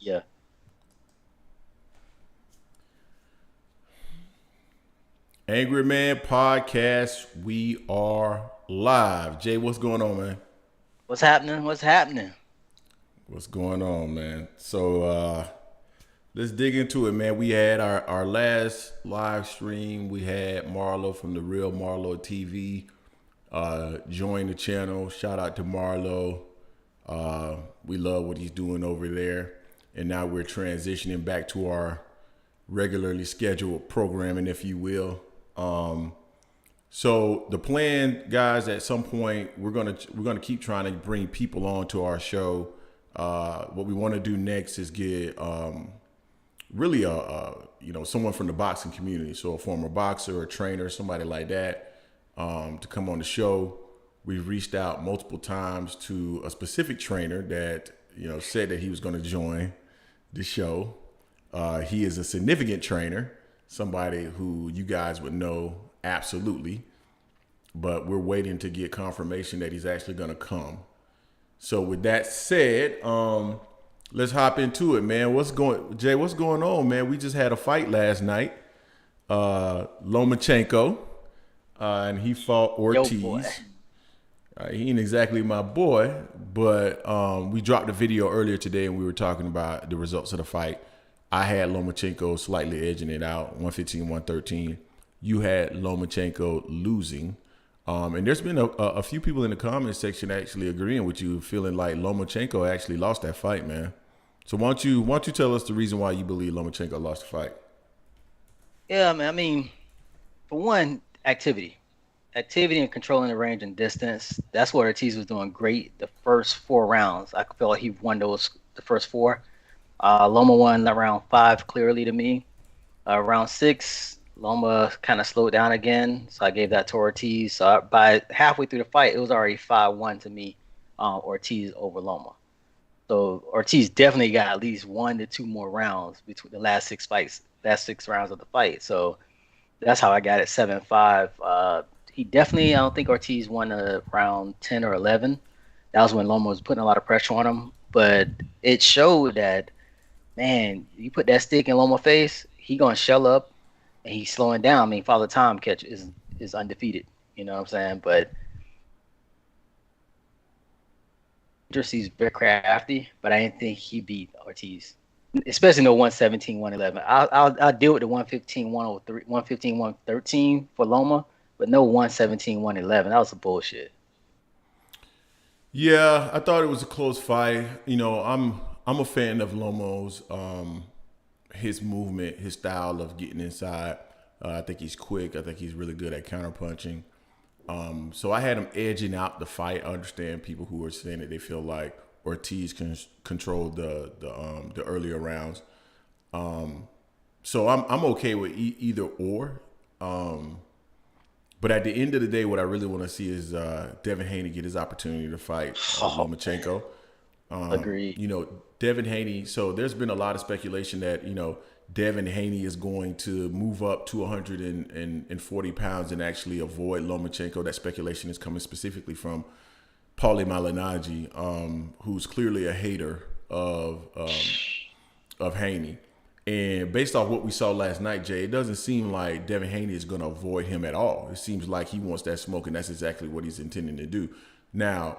Yeah. Angry Man Podcast. We are live. Jay, what's going on, man? What's happening? What's happening? What's going on, man? Let's dig into it, man. We had our last live stream. We had Marlo from the Real Marlo TV join the channel. Shout out to Marlo. We love what he's doing over there. And now we're transitioning back to our regularly scheduled programming, if you will. So the plan, guys, at some point we're gonna keep trying to bring people on to our show. What we want to do next is get really someone from the boxing community, so a former boxer or trainer, somebody like that, to come on the show. We've reached out multiple times to a specific trainer that said that he was going to join the show. He is a significant trainer, somebody who you guys would know absolutely, but we're waiting to get confirmation that he's actually going to come. So with that said, let's hop into it, man. Jay, what's going on, man? We just had a fight last night. Lomachenko, and he fought Yo, boy. Ortiz. He ain't exactly my boy, but we dropped a video earlier today and we were talking about the results of the fight. I had Lomachenko slightly edging it out, 115, 113. You had Lomachenko losing. And there's been a few people in the comment section actually agreeing with you, feeling like Lomachenko actually lost that fight, man. So why don't you tell us the reason why you believe Lomachenko lost the fight? Yeah, man. I mean, for one, activity and controlling the range and distance. That's what Ortiz was doing great the first 4 rounds. I feel like he won the first 4. Loma won round 5 clearly to me. Round 6, Loma kind of slowed down again, so I gave that to Ortiz. So by halfway through the fight, it was already 5-1 to me, Ortiz over Loma. So Ortiz definitely got at least 1 to 2 more rounds between the last 6 rounds of the fight. So that's how I got it 7-5. He definitely, I don't think Ortiz won around 10 or 11. That was when Loma was putting a lot of pressure on him. But it showed that, man, you put that stick in Loma's face, he going to shell up, and he's slowing down. I mean, Father Time catch is undefeated. You know what I'm saying? But Ortiz very crafty, but I didn't think he beat Ortiz. Especially no 117, 111. I'll deal with the 115, 103, 115, 113 for Loma, but no 117, 111. That was some bullshit. Yeah, I thought it was a close fight. I'm a fan of Lomo's, his movement, his style of getting inside. I think he's quick. I think he's really good at counterpunching. So I had him edging out the fight. I understand people who are saying that they feel like Ortiz controlled the earlier rounds. So I'm okay with either or. But at the end of the day, what I really want to see is Devin Haney get his opportunity to fight Lomachenko. Agreed. Devin Haney. So there's been a lot of speculation that Devin Haney is going to move up to 140 pounds and actually avoid Lomachenko. That speculation is coming specifically from Paulie Malignaggi, who's clearly a hater of Haney. And based off what we saw last night, Jay, it doesn't seem like Devin Haney is going to avoid him at all. It seems like he wants that smoke, and that's exactly what he's intending to do. Now,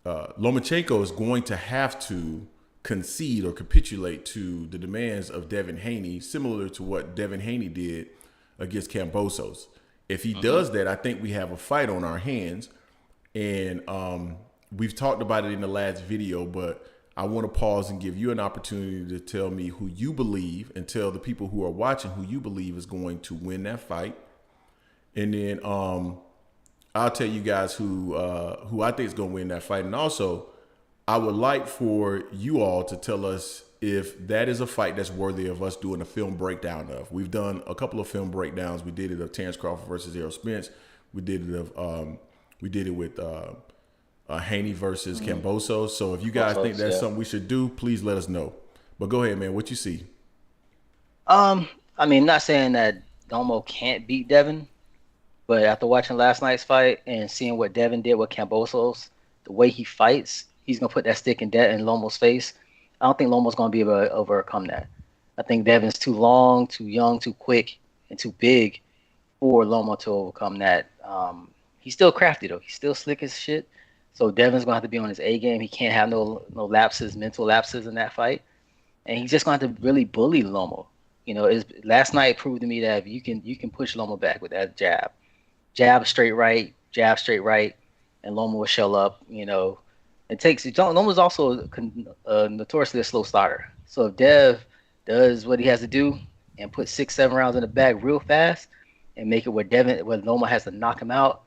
Lomachenko is going to have to concede or capitulate to the demands of Devin Haney, similar to what Devin Haney did against Kambosos. If he does that, I think we have a fight on our hands. And we've talked about it in the last video, but I want to pause and give you an opportunity to tell me who you believe, and tell the people who are watching who you believe is going to win that fight. And then I'll tell you guys who I think is going to win that fight. And also, I would like for you all to tell us if that is a fight that's worthy of us doing a film breakdown of. We've done a couple of film breakdowns. We did it of Terrence Crawford versus Errol Spence. We did it with Haney versus Kambosos. So if you guys think that's something we should do, please let us know. But go ahead, man. What you see? I mean, not saying that Domo can't beat Devin, but after watching last night's fight and seeing what Devin did with Kambosos, the way he fights, he's gonna put that stick in Lomo's face. I don't think Loma's going to be able to overcome that. I think Devin's too long, too young, too quick, and too big for Loma to overcome that. He's still crafty though. He's still slick as shit. So Devin's gonna have to be on his A game. He can't have no lapses, mental lapses in that fight, and he's just gonna have to really bully Loma. Last night proved to me that you can push Loma back with that jab straight right, and Loma will shell up. It takes. Loma's also notoriously a slow starter. So if Dev does what he has to do and put 6, 7 rounds in the bag real fast and make it where Loma has to knock him out,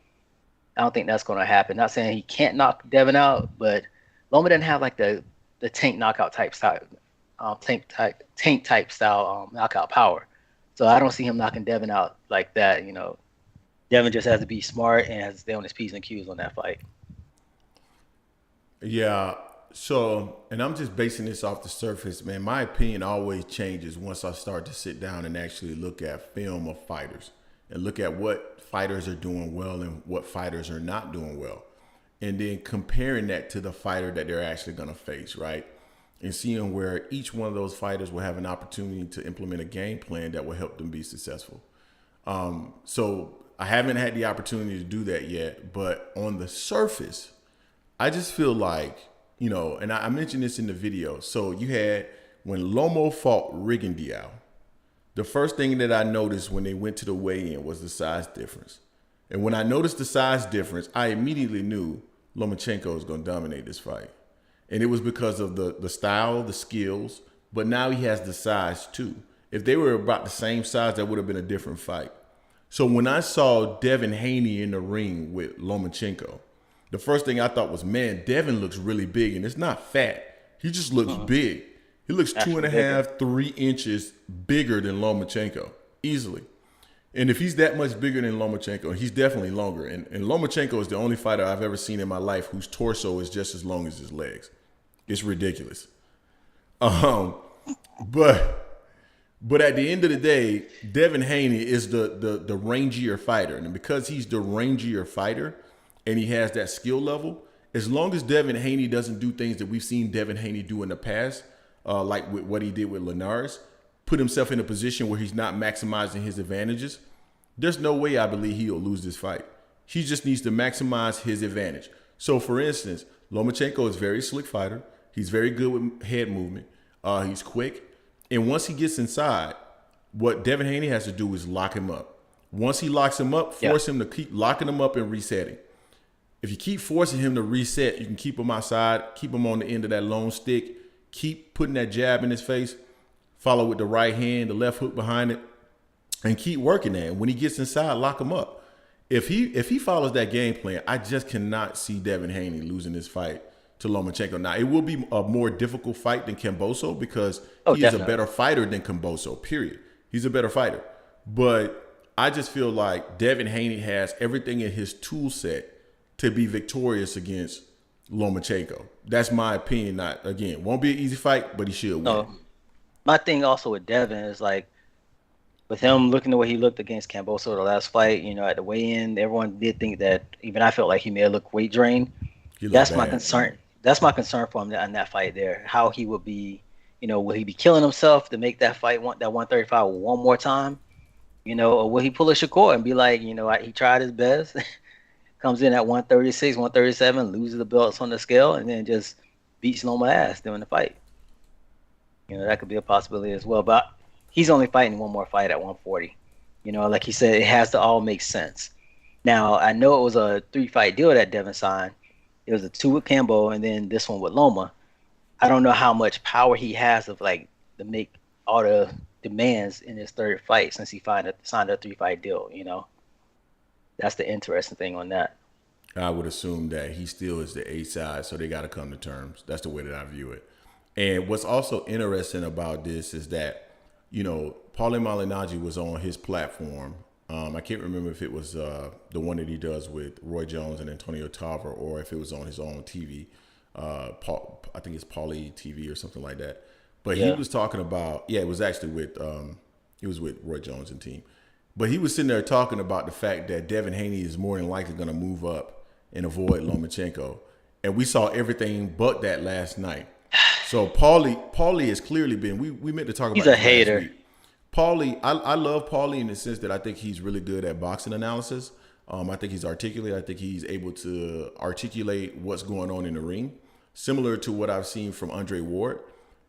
I don't think that's going to happen. Not saying he can't knock Devin out, but Loma doesn't have like the tank knockout type style, tank type style knockout power. So I don't see him knocking Devin out like that. Devin just has to be smart and has to stay on his P's and Q's on that fight. Yeah. So, and I'm just basing this off the surface, man. My opinion always changes once I start to sit down and actually look at film of fighters and look at what fighters are doing well and what fighters are not doing well. And then comparing that to the fighter that they're actually going to face, right? And seeing where each one of those fighters will have an opportunity to implement a game plan that will help them be successful. So I haven't had the opportunity to do that yet, but on the surface, I just feel like, and I mentioned this in the video. So you had when Lomo fought Rigondeaux, the first thing that I noticed when they went to the weigh-in was the size difference. And when I noticed the size difference, I immediately knew Lomachenko was going to dominate this fight. And it was because of the style, the skills, but now he has the size too. If they were about the same size, that would have been a different fight. So when I saw Devin Haney in the ring with Lomachenko, the first thing I thought was, man, Devin looks really big, and it's not fat. He just looks big. He looks Actually 2.5, 3 inches bigger than Lomachenko, easily. And if he's that much bigger than Lomachenko, he's definitely longer. And Lomachenko is the only fighter I've ever seen in my life whose torso is just as long as his legs. It's ridiculous. But at the end of the day, Devin Haney is the rangier fighter. And because he's the rangier fighter and he has that skill level, as long as Devin Haney doesn't do things that we've seen Devin Haney do in the past, like with what he did with Linares, put himself in a position where he's not maximizing his advantages, there's no way I believe he'll lose this fight. He just needs to maximize his advantage. So, for instance, Lomachenko is a very slick fighter. He's very good with head movement. He's quick. And once he gets inside, what Devin Haney has to do is lock him up. Once he locks him up, force him to keep locking him up and resetting. If you keep forcing him to reset, you can keep him outside, keep him on the end of that long stick, keep putting that jab in his face, follow with the right hand, the left hook behind it, and keep working that. And when he gets inside, lock him up. If he follows that game plan, I just cannot see Devin Haney losing this fight to Lomachenko. Now, it will be a more difficult fight than Kambosos because he is a better fighter than Kambosos, period. He's a better fighter. But I just feel like Devin Haney has everything in his tool set to be victorious against Lomachenko. That's my opinion. Not, again, won't be an easy fight, but he should win. No, my thing also with Devin is like, with him looking the way he looked against Kambosos the last fight, at the weigh-in, everyone did think that, even I felt like he may have looked weight drained. That's my concern. That's my concern for him in that fight there. How he would be, will he be killing himself to make that fight, that 135 one more time? Or will he pull a Shakur and be like, he tried his best, comes in at 136, 137, loses the belts on the scale, and then just beats Loma ass during the fight. That could be a possibility as well. But he's only fighting one more fight at 140. Like he said, it has to all make sense. Now, I know it was a 3-fight deal that Devin signed. It was a 2 with Cambo and then this one with Loma. I don't know how much power he has to make all the demands in his third fight since he signed a 3-fight deal. That's the interesting thing on that. I would assume that he still is the A side, so they got to come to terms. That's the way that I view it. And what's also interesting about this is that, Paulie Malignaggi was on his platform. I can't remember if it was the one that he does with Roy Jones and Antonio Tarver, or if it was on his own TV. I think it's Paulie TV or something like that. But he was talking about, it was actually with Roy Jones and team. But he was sitting there talking about the fact that Devin Haney is more than likely going to move up and avoid Lomachenko. And we saw everything but that last night. So Paulie has clearly been. We meant to talk He's about a this last hater. week. Paulie, I love Paulie in the sense that I think he's really good at boxing analysis. I think he's articulate. I think he's able to articulate what's going on in the ring, similar to what I've seen from Andre Ward.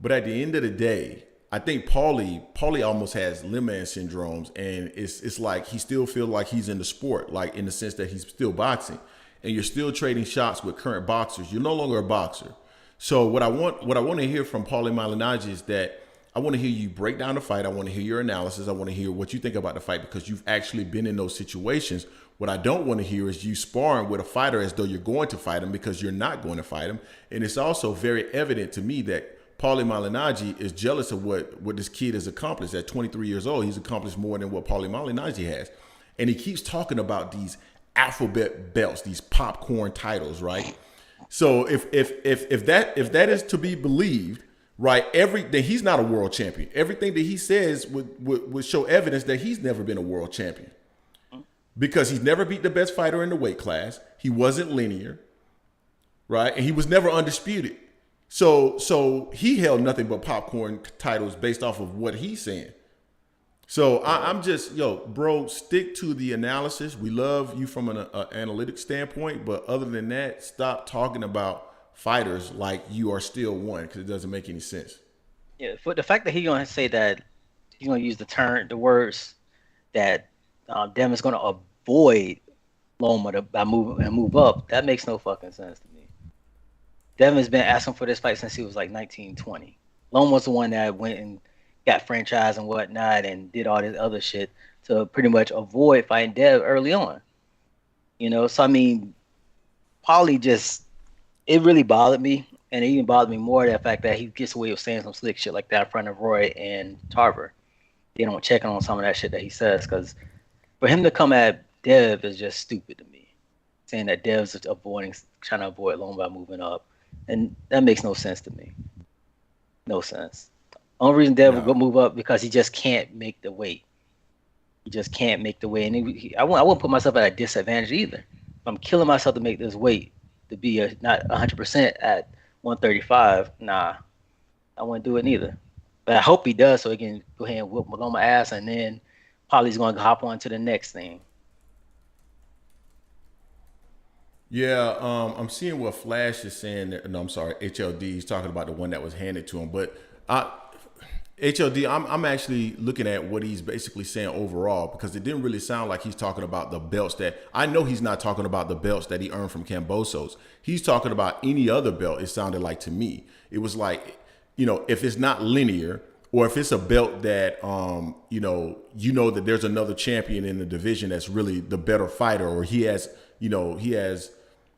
But at the end of the day, I think Paulie almost has limb man syndromes, and it's like he still feels like he's in the sport, like in the sense that he's still boxing, and you're still trading shots with current boxers. You're no longer a boxer. So what I want to hear from Paulie Malignaggi is that I want to hear you break down the fight. I want to hear your analysis. I want to hear what you think about the fight because you've actually been in those situations. What I don't want to hear is you sparring with a fighter as though you're going to fight him because you're not going to fight him. And it's also very evident to me that Paulie Malignaggi is jealous of what this kid has accomplished. At 23 years old, he's accomplished more than what Paulie Malignaggi has. And he keeps talking about these alphabet belts, these popcorn titles, right? So if that is to be believed, right, then he's not a world champion. Everything that he says would show evidence that he's never been a world champion. Because he's never beat the best fighter in the weight class. He wasn't linear, right? And he was never undisputed. So he held nothing but popcorn titles based off of what he's saying. So I'm just, bro, stick to the analysis. We love you from an analytic standpoint, but other than that, stop talking about fighters like you are still one because it doesn't make any sense. Yeah, for the fact that he's gonna say that he's gonna use the words that Devin's gonna avoid Loma by move up, that makes no fucking sense to me. Devin's been asking for this fight since he was like 19, 20. Loma was the one that went and got franchise and whatnot and did all this other shit to pretty much avoid fighting Dev early on. So I mean, Paulie it really bothered me, and it even bothered me more the fact that he gets away with saying some slick shit like that in front of Roy and Tarver. They don't check on some of that shit that he says, because for him to come at Dev is just stupid to me. Saying that Dev's trying to avoid Loma by moving up, and that makes no sense to me. No sense. Only reason Dev will go move up because he just can't make the weight. He just can't make the weight, and I wouldn't put myself at a disadvantage either. If I'm killing myself to make this weight, to be not 100% at 135, nah, I wouldn't do it neither. But I hope he does so he can go ahead and whoop Loma ass, and then Paulie's going to hop on to the next thing. Yeah, I'm seeing what Flash is saying. No, I'm sorry, HLD. He's talking about the one that was handed to him. But HLD, I'm actually looking at what he's basically saying overall because it didn't really sound like he's talking about the belts that I know he's not talking about the belts that he earned from Kambosos. He's talking about any other belt. It sounded like to me. It was like, if it's not linear or if it's a belt that that there's another champion in the division that's really the better fighter, or he has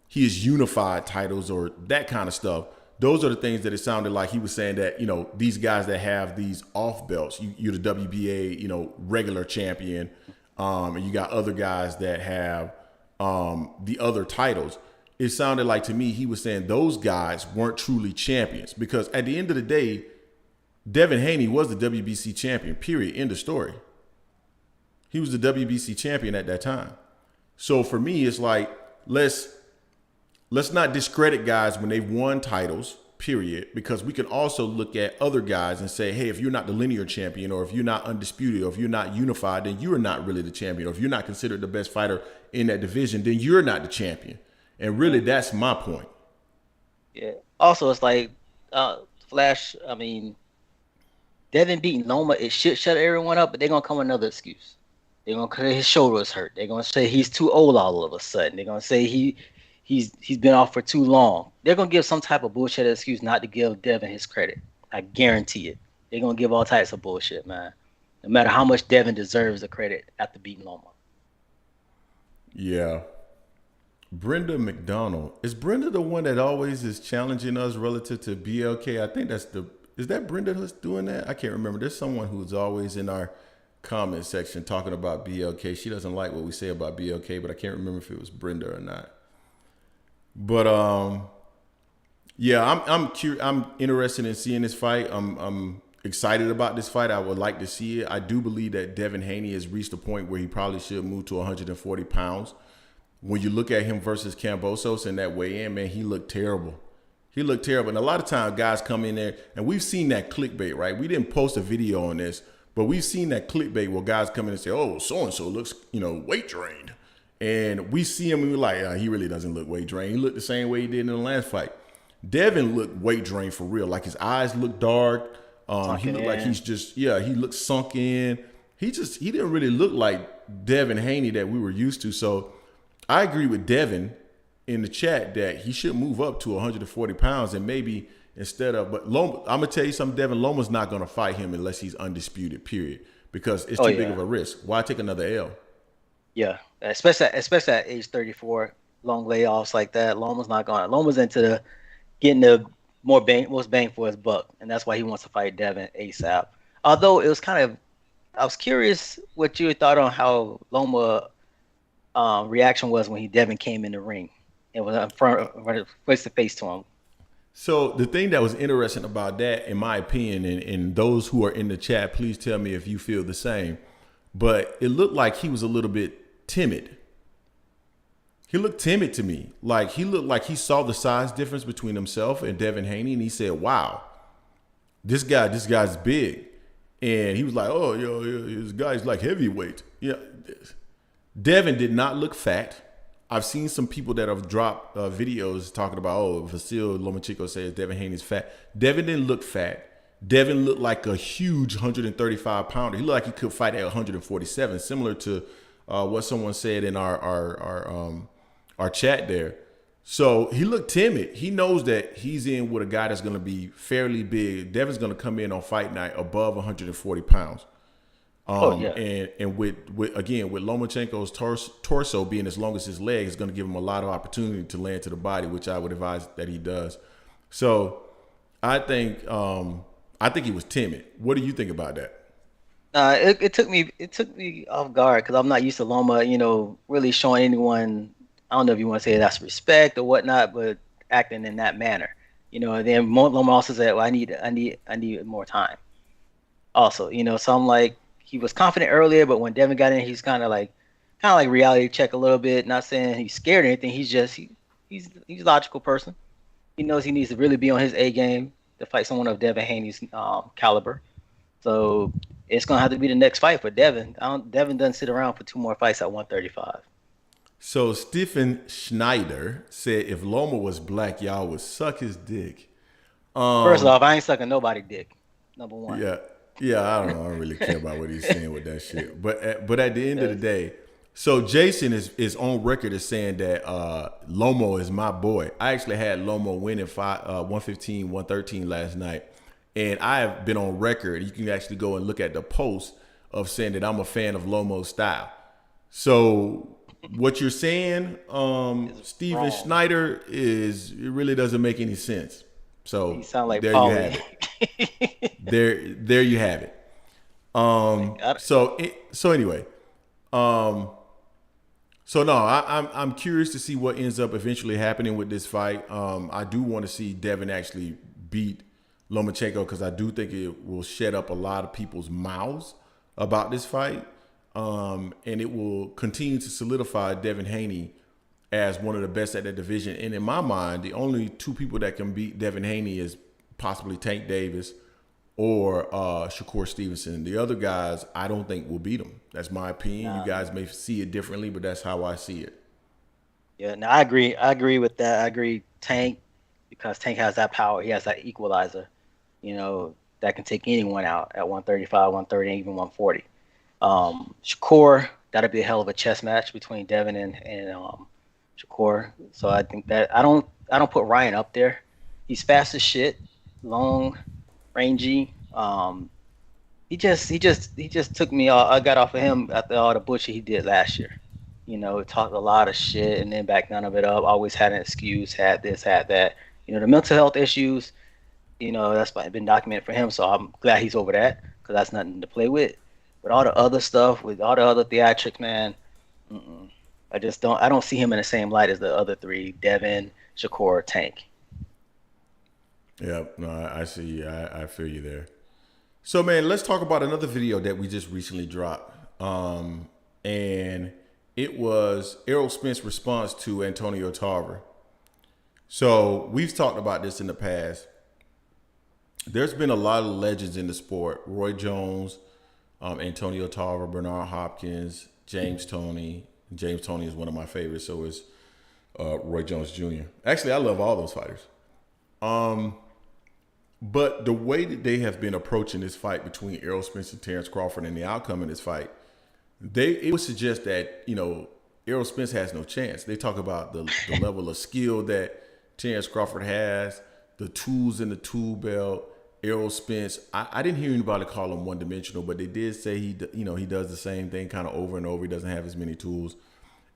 unified titles or that kind of stuff. Those are the things that it sounded like he was saying that, these guys that have these off belts, you're the WBA, regular champion. And you got other guys that have the other titles. It sounded like to me, he was saying those guys weren't truly champions because at the end of the day, Devin Haney was the WBC champion, period. End of story. He was the WBC champion at that time. So for me, it's like, let's not discredit guys when they've won titles, period, because we can also look at other guys and say, hey, if you're not the linear champion or if you're not undisputed or if you're not unified, then you are not really the champion. Or if you're not considered the best fighter in that division, then you're not the champion. And really, that's my point. Yeah. Also, it's like Flash, I mean, Devin beating Loma, it should shut everyone up, but they're going to come with another excuse. They're going to say his shoulder was hurt. They're going to say he's too old all of a sudden. They're going to say he's been off for too long. They're going to give some type of bullshit excuse not to give Devin his credit. I guarantee it. They're going to give all types of bullshit, man. No matter how much Devin deserves the credit after beating Loma. Yeah. Brenda McDonald. Is Brenda the one that always is challenging us relative to BLK? I think is that Brenda who's doing that? I can't remember. There's someone who's always in our comment section talking about BLK. She doesn't like what we say about BLK, but I can't remember if it was Brenda or not. But yeah, I'm interested in seeing this fight. I'm excited about this fight. I would like to see it. I do believe that Devin Haney has reached a point where he probably should move to 140 pounds. When you look at him versus Kambosos in that weigh-in, man, he looked terrible. He looked terrible. And a lot of times guys come in there, and we've seen that clickbait, right? We didn't post a video on this, but we've seen that clickbait where guys come in and say, oh, so-and-so looks, weight drained. And we see him and we're like, he really doesn't look weight drained. He looked the same way he did in the last fight. Devin looked weight drained for real. Like his eyes looked dark. He looked like he's just, he looked sunk in. He didn't really look like Devin Haney that we were used to. So I agree with Devin in the chat that he should move up to 140 pounds and maybe but Loma, I'm going to tell you something, Devin, Loma's not going to fight him unless he's undisputed, period, because it's too big of a risk. Why take another L? Yeah, especially at age 34, long layoffs like that. Loma's into getting the most bang for his buck, and that's why he wants to fight Devin ASAP. Although it was I was curious what you thought on how Loma reaction was when Devin came in the ring and was in front face to face to him. So the thing that was interesting about that, in my opinion, and those who are in the chat, please tell me if you feel the same, but it looked like he was a little bit timid. He looked timid to me. Like he looked like he saw the size difference between himself and Devin Haney, and he said, wow, this guy's big. And he was like, oh, this guy's like heavyweight. Yeah. Devin did not look fat. I've seen some people that have dropped videos talking about, Vasil Lomachenko says Devin Haney's fat. Devin didn't look fat. Devin looked like a huge 135 pounder. He looked like he could fight at 147, similar to what someone said in our chat there. So he looked timid. He knows that he's in with a guy that's going to be fairly big. Devin's going to come in on fight night above 140 pounds. And with Lomachenko's torso being as long as his leg, is going to give him a lot of opportunity to land to the body, which I would advise that he does. So I think he was timid. What do you think about that? It took me off guard because I'm not used to Loma, really showing anyone. I don't know if you want to say that's respect or whatnot, but acting in that manner, And then Loma also said, "Well, I need more time." Also, so I'm like, he was confident earlier, but when Devin got in, he's kind of like reality check a little bit. Not saying he's scared or anything. He's just he's a logical person. He knows he needs to really be on his A game to fight someone of Devin Haney's caliber. So it's gonna have to be the next fight for Devin. Devin doesn't sit around for 2 more fights at 135. So Stephen Schneider said, if Loma was black, y'all would suck his dick. First off, I ain't sucking nobody dick. Number one. Yeah, I don't know. I don't really care about what he's saying with that shit. But at the end of the day, so Jason is on record as saying that Lomo is my boy. I actually had Lomo winning 115, 113 last night. And I have been on record. You can actually go and look at the post of saying that I'm a fan of Lomo's style. So what you're saying, Steven Schneider, it really doesn't make any sense. So you sound like there Paulie. you have it. there you have it. So anyway, so no, I'm curious to see what ends up eventually happening with this fight. I do want to see Devin actually beat Lomachenko because I do think it will shut up a lot of people's mouths about this fight. And it will continue to solidify Devin Haney as one of the best at that division. And in my mind, the only 2 people that can beat Devin Haney is possibly Tank Davis or Shakur Stevenson. The other guys, I don't think will beat him. That's my opinion. You guys may see it differently, but that's how I see it. Yeah, no, I agree. I agree with that. I agree Tank, because Tank has that power. He has that equalizer, that can take anyone out at 135, 130, even 140. Shakur, that'll be a hell of a chess match between Devin and Shakur. So I think that I don't put Ryan up there. He's fast as shit, long, rangy. He just took me. I got off of him after all the bullshit he did last year. Talked a lot of shit and then backed none of it up. Always had an excuse. Had this, had that. The mental health issues. That's been documented for him. So I'm glad he's over that because that's nothing to play with. But all the other stuff, with all the other theatrics, man, I don't see him in the same light as the other 3, Devin, Shakur, Tank. Yeah, no, I see you. I feel you there. So, man, let's talk about another video that we just recently dropped. And it was Errol Spence's response to Antonio Tarver. So we've talked about this in the past. There's been a lot of legends in the sport. Roy Jones, Antonio Tarver, Bernard Hopkins, James Toney. James Toney is one of my favorites. So is Roy Jones Jr. Actually, I love all those fighters. But the way that they have been approaching this fight between Errol Spence and Terrence Crawford and the outcome of this fight, it would suggest that Errol Spence has no chance. They talk about the level of skill that Terrence Crawford has, the tools in the tool belt. Errol Spence, I didn't hear anybody call him one dimensional, but they did say he does the same thing kind of over and over. He doesn't have as many tools,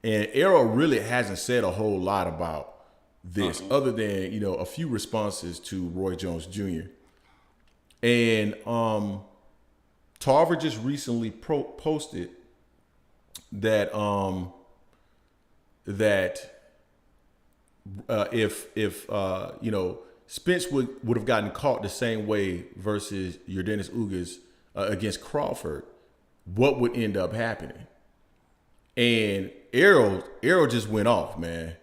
and Errol really hasn't said a whole lot about this other than a few responses to Roy Jones Jr. And Tarver just recently posted that if Spence would have gotten caught the same way versus Yordenis Ugas against Crawford, what would end up happening? And Errol just went off, man.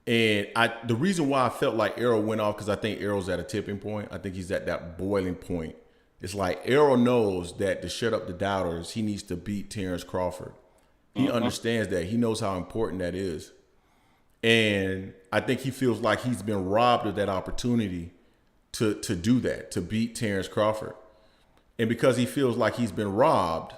And the reason why I felt like Errol went off, because I think Errol's at a tipping point. I think he's at that boiling point. It's like Errol knows that to shut up the doubters, he needs to beat Terrence Crawford. He understands that. He knows how important that is. And I think he feels like he's been robbed of that opportunity to do that, to beat Terrence Crawford. And because he feels like he's been robbed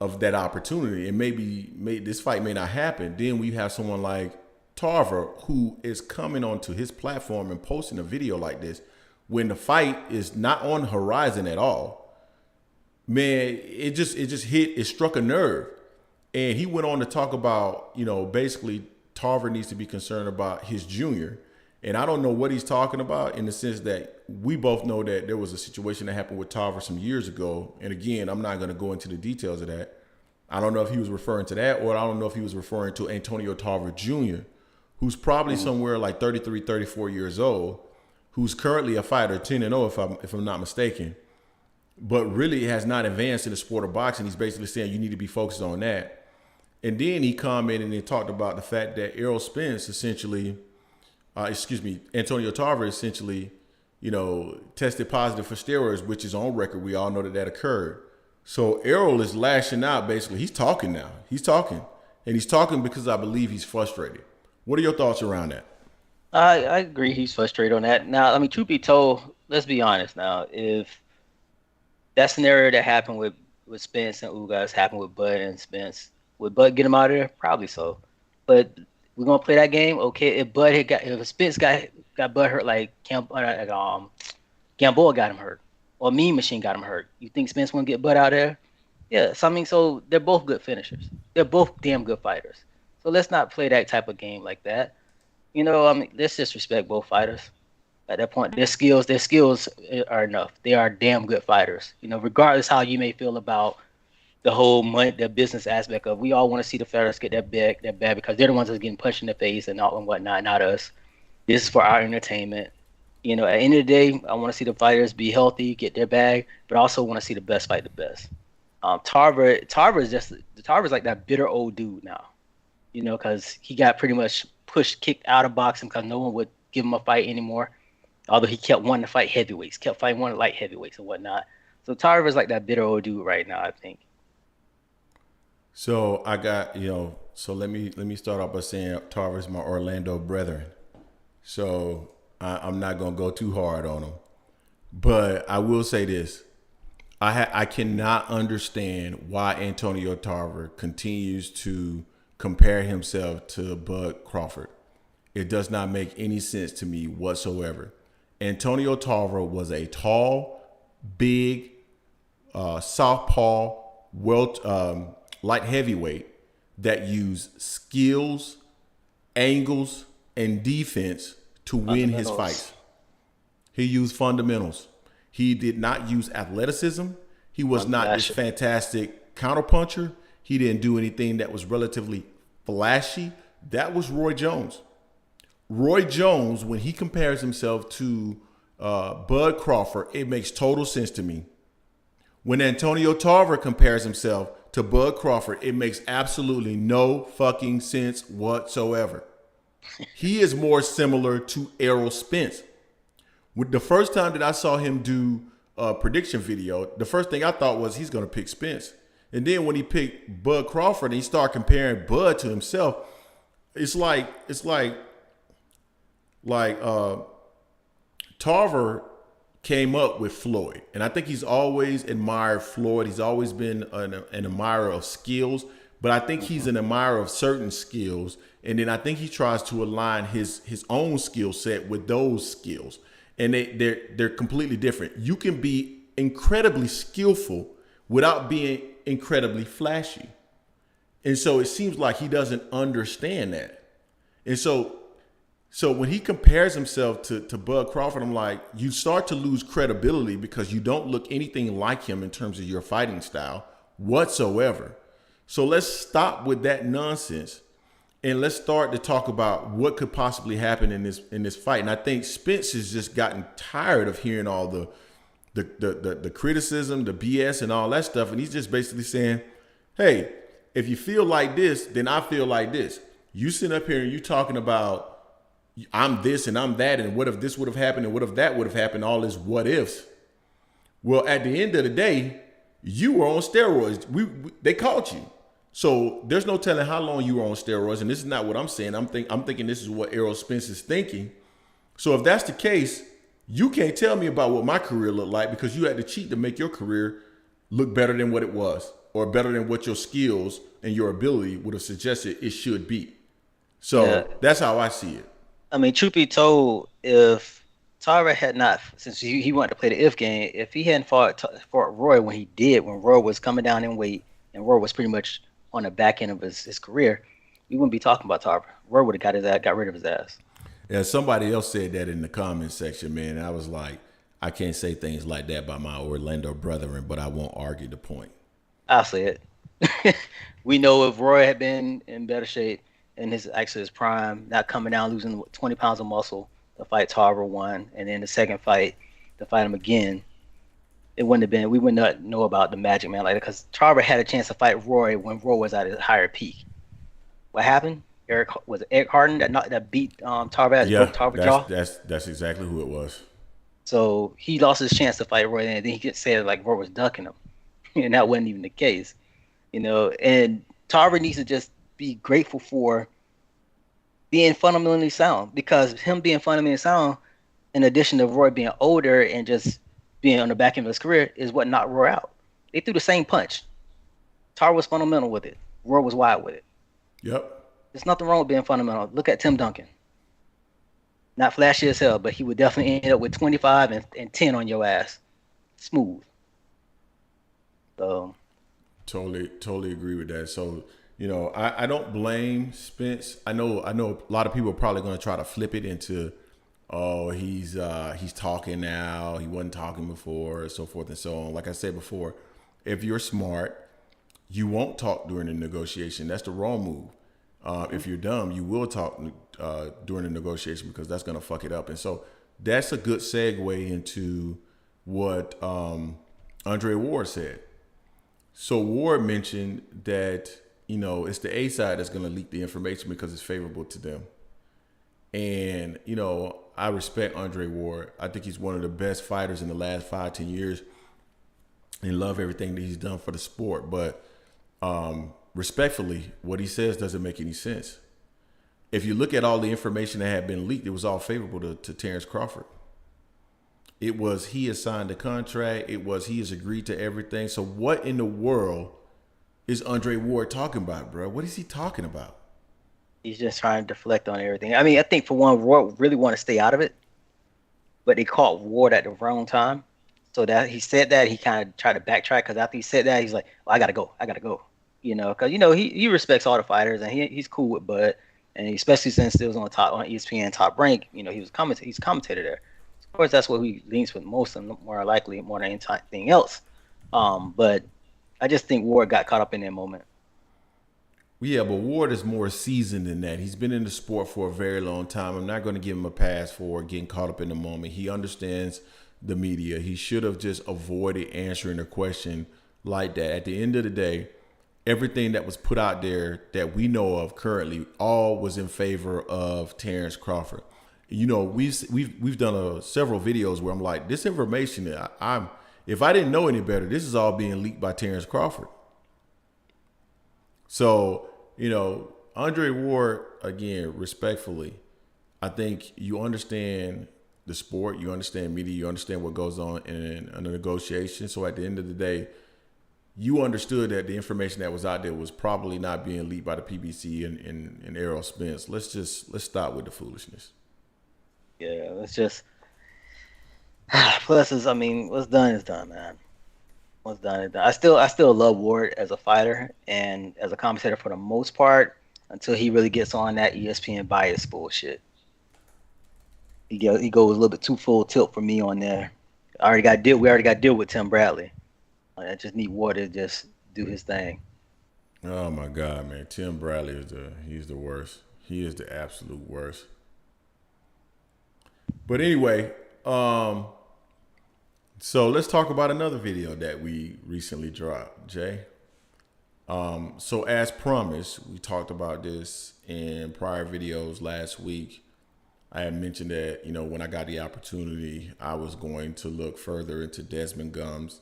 of that opportunity, and maybe this fight may not happen, then we have someone like Tarver who is coming onto his platform and posting a video like this when the fight is not on the horizon at all. Man, it struck a nerve. And he went on to talk about, basically Tarver needs to be concerned about his junior. And I don't know what he's talking about, in the sense that we both know that there was a situation that happened with Tarver some years ago. And again, I'm not going to go into the details of that. I don't know if he was referring to that, or I don't know if he was referring to Antonio Tarver Jr., who's probably somewhere like 33, 34 years old, who's currently a fighter, 10-0 if I'm not mistaken, but really has not advanced in the sport of boxing. He's basically saying you need to be focused on that. And then he commented and talked about the fact that Errol Spence essentially, Antonio Tarver essentially, tested positive for steroids, which is on record. We all know that occurred. So Errol is lashing out, basically. He's talking now. He's talking. And he's talking because I believe he's frustrated. What are your thoughts around that? I agree he's frustrated on that. Now, I mean, truth be told, let's be honest now. If that scenario that happened with Spence and Ugas happened with Bud and Spence, would Bud get him out of there? Probably so. But we're gonna play that game. Okay, if Spence got Bud hurt like Gamboa got him hurt, or Mean Machine got him hurt, you think Spence won't get Bud out there? Yeah. So I mean, so they're both good finishers. They're both damn good fighters. So let's not play that type of game like that. I mean, let's just respect both fighters. At that point, their skills are enough. They are damn good fighters. Regardless how you may feel about the whole money, the business aspect of, we all want to see the fighters get that bag because they're the ones that's getting punched in the face and all and whatnot, not us. This is for our entertainment. At the end of the day, I want to see the fighters be healthy, get their bag, but I also want to see the best fight the best. Tarver's like that bitter old dude now, because he got pretty much kicked out of boxing because no one would give him a fight anymore. Although he kept wanting to fight heavyweights, kept fighting one light heavyweights and whatnot. So Tarver's like that bitter old dude right now, I think. So I got, so let me start off by saying Tarver's my Orlando brethren. So I'm not gonna go too hard on him, but I will say this: I cannot understand why Antonio Tarver continues to compare himself to Bud Crawford. It does not make any sense to me whatsoever. Antonio Tarver was a tall, big, southpaw, light heavyweight that used skills, angles, and defense to win his fights. He used fundamentals. He did not use athleticism. He was not this fantastic counterpuncher. He didn't do anything that was relatively flashy. That was Roy Jones. Roy Jones, when he compares himself to Bud Crawford, it makes total sense to me. When Antonio Tarver compares himself to Bud Crawford, it makes absolutely no fucking sense whatsoever. He is more similar to Errol Spence. With the first time that I saw him do a prediction video, the first thing I thought was he's going to pick Spence. And then when he picked Bud Crawford and he started comparing Bud to himself, it's like Tarver came up with Floyd, and I think he's always admired Floyd. He's always been an admirer of skills, but I think he's an admirer of certain skills, and then I think he tries to align his own skill set with those skills, and they're completely different. You can be incredibly skillful without being incredibly flashy, and so it seems like he doesn't understand that, and so when he compares himself to Bud Crawford, I'm like, you start to lose credibility because you don't look anything like him in terms of your fighting style whatsoever. So let's stop with that nonsense and let's start to talk about what could possibly happen in this fight. And I think Spence has just gotten tired of hearing all the criticism, the BS, and all that stuff, and he's just basically saying, hey, if you feel like this, then I feel like this. You sit up here and you talking about I'm this and I'm that, and what if this would have happened, and what if that would have happened, all this what ifs. Well, at the end of the day, you were on steroids. They caught you. So there's no telling how long you were on steroids, and this is not what I'm saying. I'm thinking this is what Errol Spence is thinking. So if that's the case, you can't tell me about what my career looked like because you had to cheat to make your career look better than what it was, or better than what your skills and your ability would have suggested it should be. So that's how I see it. I mean, truth be told, if Tarver had not, since he wanted to play the if game, if he hadn't fought Roy when he did, when Roy was coming down in weight and Roy was pretty much on the back end of his career, we wouldn't be talking about Tarver. Roy would have got rid of his ass. Yeah, somebody else said that in the comment section, man. And I was like, I can't say things like that by my Orlando brethren, but I won't argue the point. I'll say it. We know if Roy had been in better shape in his prime, not coming down, losing 20 pounds of muscle, the fight Tarver won, and then the second fight to fight him again, it wouldn't have been. We would not know about the Magic Man like that because Tarver had a chance to fight Roy when Roy was at his higher peak. What happened? Eric Harden that beat Tarver, broke Tarver's jaw. That's exactly who it was. So he lost his chance to fight Roy, and then he could say like Roy was ducking him, and that wasn't even the case, And Tarver needs to just be grateful for being fundamentally sound, because him being fundamentally sound, in addition to Roy being older and just being on the back end of his career, is what knocked Roy out. They threw the same punch. Tarver was fundamental with it. Roy was wide with it. Yep. There's nothing wrong with being fundamental. Look at Tim Duncan. Not flashy as hell, but he would definitely end up with 25 and 10 on your ass. Smooth. So Totally agree with that. So, I don't blame Spence. I know a lot of people are probably going to try to flip it into, oh, he's talking now, he wasn't talking before, so forth and so on. Like I said before, if you're smart, you won't talk during the negotiation. That's the wrong move. If you're dumb, you will talk during the negotiation because that's going to fuck it up. And so that's a good segue into what Andre Ward said. So Ward mentioned that, it's the A side that's going to leak the information because it's favorable to them. And, I respect Andre Ward. I think he's one of the best fighters in the last 5-10 years and love everything that he's done for the sport. But respectfully, what he says doesn't make any sense. If you look at all the information that had been leaked, it was all favorable to Terrence Crawford. It was he has signed the contract. It was he has agreed to everything. So what in the world is Andre Ward talking about, bro? What is he talking about? He's just trying to deflect on everything. I mean, I think for one, Ward really want to stay out of it, but they caught Ward at the wrong time. So that he said that, he kind of tried to backtrack because after he said that, he's like, "Well, I gotta go. Because he respects all the fighters and he's cool with Bud, and especially since it was on ESPN Top Rank, he's commentator there. Of course, that's what he leans with most of them, more likely, more than anything else. But I just think Ward got caught up in that moment. Yeah, but Ward is more seasoned than that. He's been in the sport for a very long time. I'm not going to give him a pass for getting caught up in the moment. He understands the media. He should have just avoided answering a question like that. At the end of the day, everything that was put out there that we know of currently, all was in favor of Terrence Crawford. You know, we've done several videos where I'm like, this information, I'm if I didn't know any better, this is all being leaked by Terrence Crawford. So, you know, Andre Ward, again, respectfully, I think you understand the sport, you understand media, you understand what goes on in a negotiation. So at the end of the day, you understood that the information that was out there was probably not being leaked by the PBC and Errol Spence. Let's stop with the foolishness. Yeah, let's just. Plus, I mean, what's done is done, man. What's done is done. I still love Ward as a fighter and as a commentator for the most part until he really gets on that ESPN bias bullshit. He goes a little bit too full tilt for me on there. We already got deal with Tim Bradley. I just need Ward to just do his thing. Oh my God, man. Tim Bradley he's the worst. He is the absolute worst. But anyway, so let's talk about another video that we recently dropped, Jay. So as promised, we talked about this in prior videos last week. I had mentioned that, you know, when I got the opportunity, I was going to look further into Desmond Gums.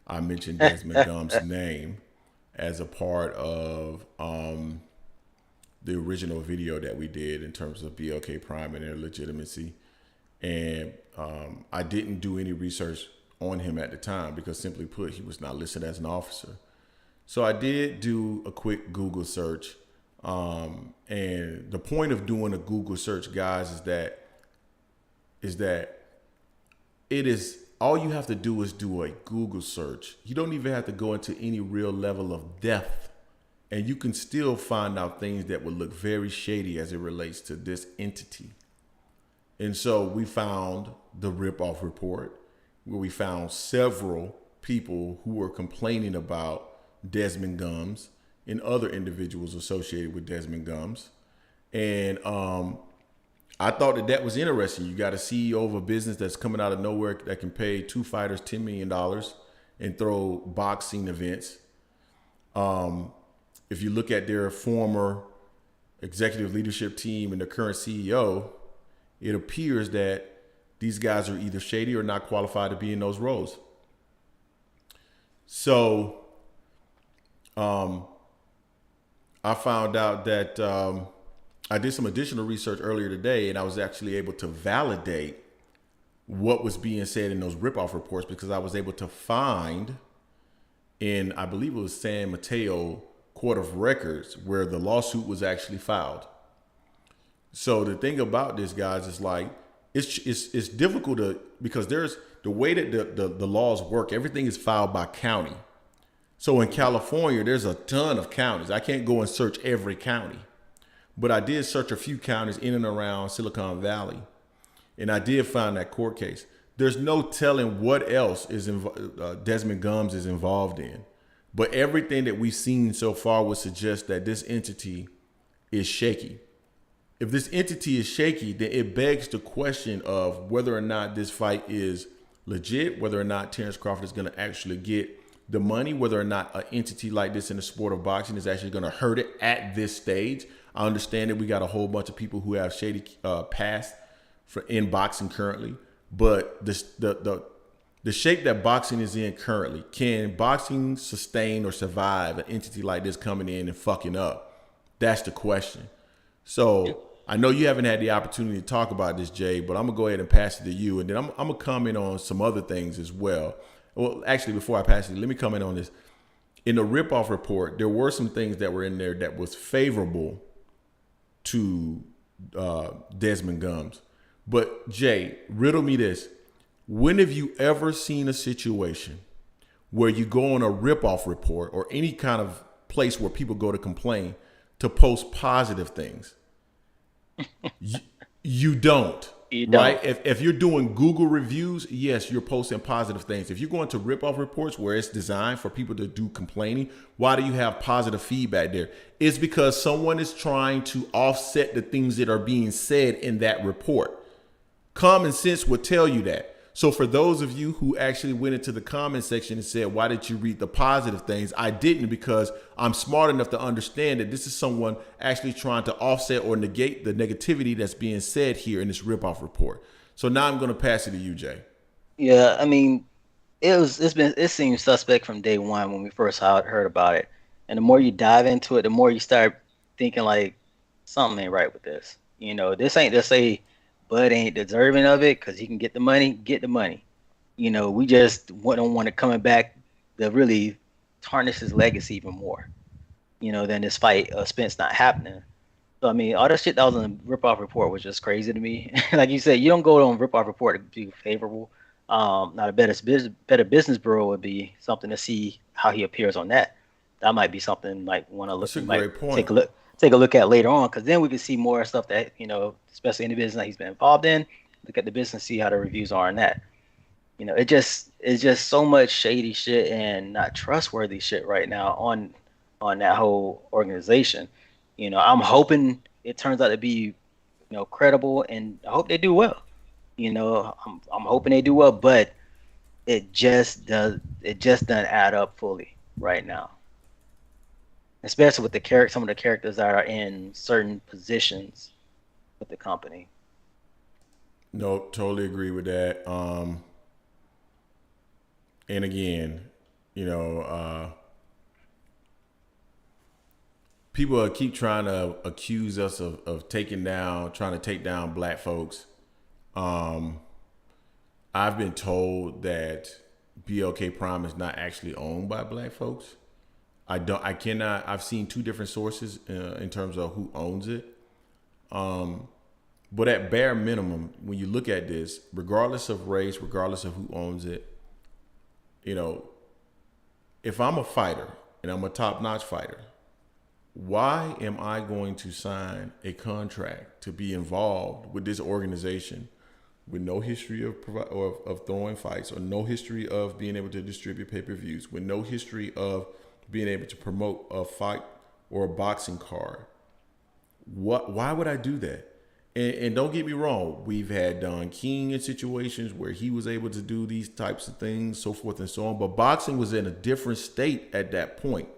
I mentioned Desmond Gums' name as a part of the original video that we did in terms of BLK Prime and their legitimacy. And I didn't do any research on him at the time because, simply put, he was not listed as an officer. So I did do a quick Google search. And the point of doing a Google search, guys, is that it is all you have to do is do a Google search. You don't even have to go into any real level of depth, and you can still find out things that would look very shady as it relates to this entity. And so we found the rip-off report where we found several people who were complaining about Desmond Gums and other individuals associated with Desmond Gums. And I thought that was interesting. You got a CEO of a business that's coming out of nowhere that can pay two fighters $10 million and throw boxing events. If you look at their former executive leadership team and the current CEO, it appears that these guys are either shady or not qualified to be in those roles. So I found out that I did some additional research earlier today, and I was actually able to validate what was being said in those rip-off reports because I was able to find in, I believe it was San Mateo Court of Records, where the lawsuit was actually filed. So the thing about this, guys, is like it's difficult because there's the way that the laws work. Everything is filed by county. So in California, there's a ton of counties. I can't go and search every county, but I did search a few counties in and around Silicon Valley, and I did find that court case. There's no telling what else Desmond Gums is involved in, but everything that we've seen so far would suggest that this entity is shaky. If this entity is shaky, then it begs the question of whether or not this fight is legit, whether or not Terrence Crawford is going to actually get the money, whether or not an entity like this in the sport of boxing is actually going to hurt it at this stage. I understand that we got a whole bunch of people who have shady past in boxing currently, but the shape that boxing is in currently, can boxing sustain or survive an entity like this coming in and fucking up? That's the question. So I know you haven't had the opportunity to talk about this, Jay, but I'm gonna go ahead and pass it to you, and then I'm gonna comment on some other things as well. Well, actually, before I pass it, let me comment on this. In the rip-off report, there were some things that were in there that was favorable to Desmond Gums. But Jay, riddle me this. When have you ever seen a situation where you go on a rip-off report or any kind of place where people go to complain to post positive things? You don't. You don't. Right? If you're doing Google reviews, yes, you're posting positive things. If you're going to rip-off reports where it's designed for people to do complaining, why do you have positive feedback there? It's because someone is trying to offset the things that are being said in that report. Common sense would tell you that. So for those of you who actually went into the comment section and said, why did you read the positive things? I didn't, because I'm smart enough to understand that this is someone actually trying to offset or negate the negativity that's being said here in this ripoff report. So now I'm going to pass it to you, Jay. Yeah, I mean, it seemed suspect from day one when we first heard about it. And the more you dive into it, the more you start thinking like something ain't right with this. This ain't to say Bud ain't deserving of it because he can get the money. We just don't want it coming back to really tarnish his legacy even more. Than this fight Spence not happening. So I mean, all that shit that was in the ripoff report was just crazy to me. Like you said, you don't go on ripoff report to be favorable. Not a better business bureau would be something to see how he appears on that. That might be something like want to look. That's a You might great point. take a look at later on, because then we can see more stuff that especially in the business that he's been involved in. Look at the business, see how the reviews are on that. It's just so much shady shit and not trustworthy shit right now on that whole organization. I'm hoping it turns out to be, credible, and I hope they do well. I'm hoping they do well, but it just doesn't add up fully right now. Especially with some of the characters that are in certain positions with the company. No, totally agree with that. And again, you know, people keep trying to accuse us of trying to take down black folks. Um, I've been told that BLK Prime is not actually owned by black folks. I cannot, I've seen two different sources in terms of who owns it. But at bare minimum, when you look at this, regardless of race, regardless of who owns it, you know, if I'm a fighter and I'm a top-notch fighter, why am I going to sign a contract to be involved with this organization with no history of throwing fights, or no history of being able to distribute pay-per-views, with no history of being able to promote a fight or a boxing card? Why would I do that? And don't get me wrong, we've had Don King in situations where he was able to do these types of things, so forth and so on. But boxing was in a different state at that point.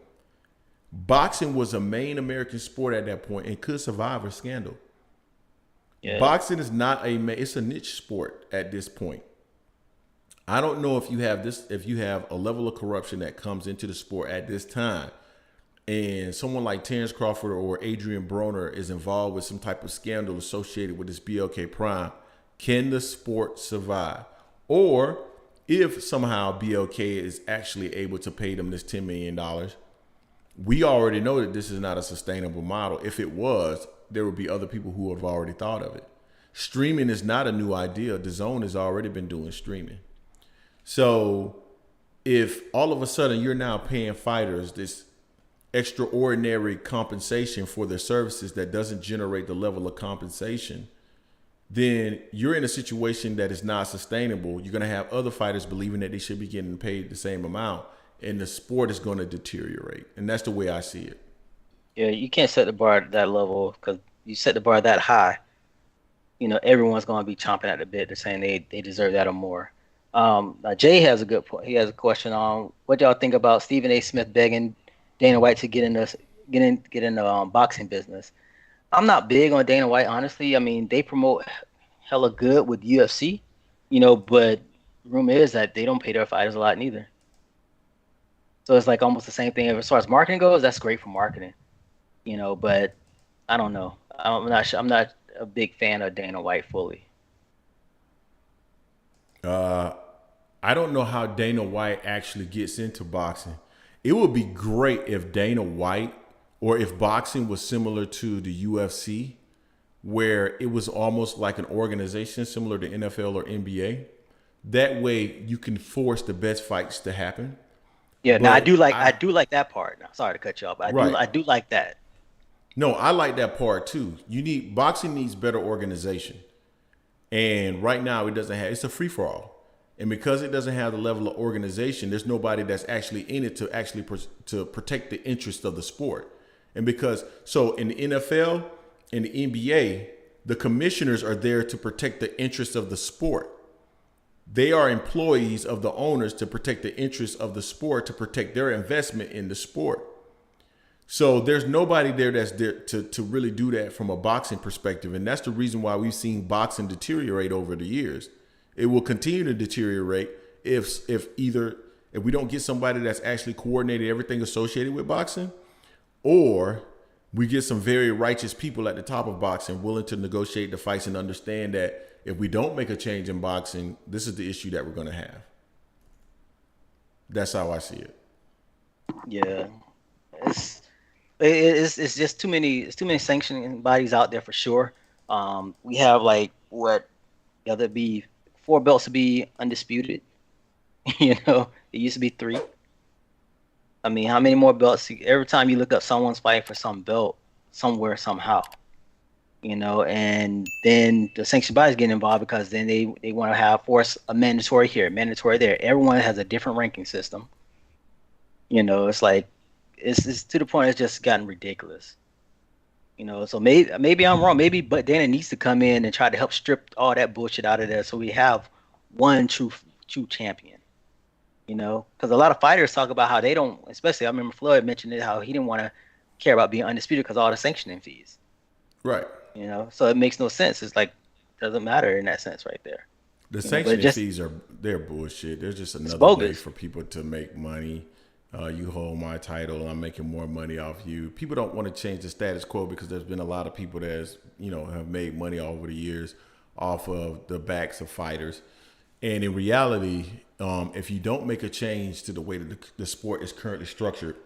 Boxing was a main American sport at that point and could survive a scandal. Yeah. Boxing is not it's a niche sport at this point. I don't know if you have a level of corruption that comes into the sport at this time, and someone like Terrence Crawford or Adrien Broner is involved with some type of scandal associated with this BLK Prime. Can the sport survive? Or if somehow BLK is actually able to pay them this $10 million, we already know that this is not a sustainable model. If it was, there would be other people who would have already thought of it. Streaming is not a new idea. DAZN has already been doing streaming. So if all of a sudden you're now paying fighters this extraordinary compensation for their services that doesn't generate the level of compensation, then you're in a situation that is not sustainable. You're going to have other fighters believing that they should be getting paid the same amount, and the sport is going to deteriorate. And that's the way I see it. Yeah, you can't set the bar at that level, because you set the bar that high, everyone's going to be chomping at the bit. They're saying they deserve that or more. Jay has a good point. He has a question on what y'all think about Stephen A. Smith begging Dana White to get in the boxing business. I'm not big on Dana White, honestly. I mean, they promote hella good with UFC, but rumor is that they don't pay their fighters a lot neither. So it's like almost the same thing. As far as marketing goes, that's great for marketing, but I don't know. I'm not sure. I'm not a big fan of Dana White fully. I don't know how Dana White actually gets into boxing. It would be great if Dana White, or if boxing was similar to the UFC, where it was almost like an organization similar to NFL or NBA. That way you can force the best fights to happen. Yeah, now But I do like that part. Now, sorry to cut you off, but right. I do like that. No, I like that part too. Boxing needs better organization. And right now it's a free for all. And because it doesn't have the level of organization, there's nobody that's actually in it to protect the interest of the sport. And so in the NFL and the NBA, the commissioners are there to protect the interest of the sport. They are employees of the owners to protect the interests of the sport, to protect their investment in the sport. So there's nobody there that's there to really do that from a boxing perspective. And that's the reason why we've seen boxing deteriorate over the years. It will continue to deteriorate if we don't get somebody that's actually coordinated everything associated with boxing, or we get some very righteous people at the top of boxing willing to negotiate the fights and understand that if we don't make a change in boxing, this is the issue that we're going to have. That's how I see it. Yeah, it's it's just too many. It's too many sanctioning bodies out there for sure. We have like what, whether it be 4 belts to be undisputed. It used to be 3. I mean, how many more belts? Every time you look up, someone's fighting for some belt somewhere somehow. And then the sanction bodies get involved because then they want to have force a mandatory here, mandatory there. Everyone has a different ranking system. It's like it's to the point it's just gotten ridiculous. So maybe I'm wrong. Maybe but Dana needs to come in and try to help strip all that bullshit out of there so we have one true champion. Because a lot of fighters talk about how they don't, especially I remember Floyd mentioned it, how he didn't want to care about being undisputed because of all the sanctioning fees. Right. So it makes no sense. It's like, doesn't matter in that sense right there. The sanctioning fees they're bullshit. They're just another way for people to make money. You hold my title, I'm making more money off you. People don't want to change the status quo because there's been a lot of people that have made money over the years off of the backs of fighters. And in reality, if you don't make a change to the way that the sport is currently structured,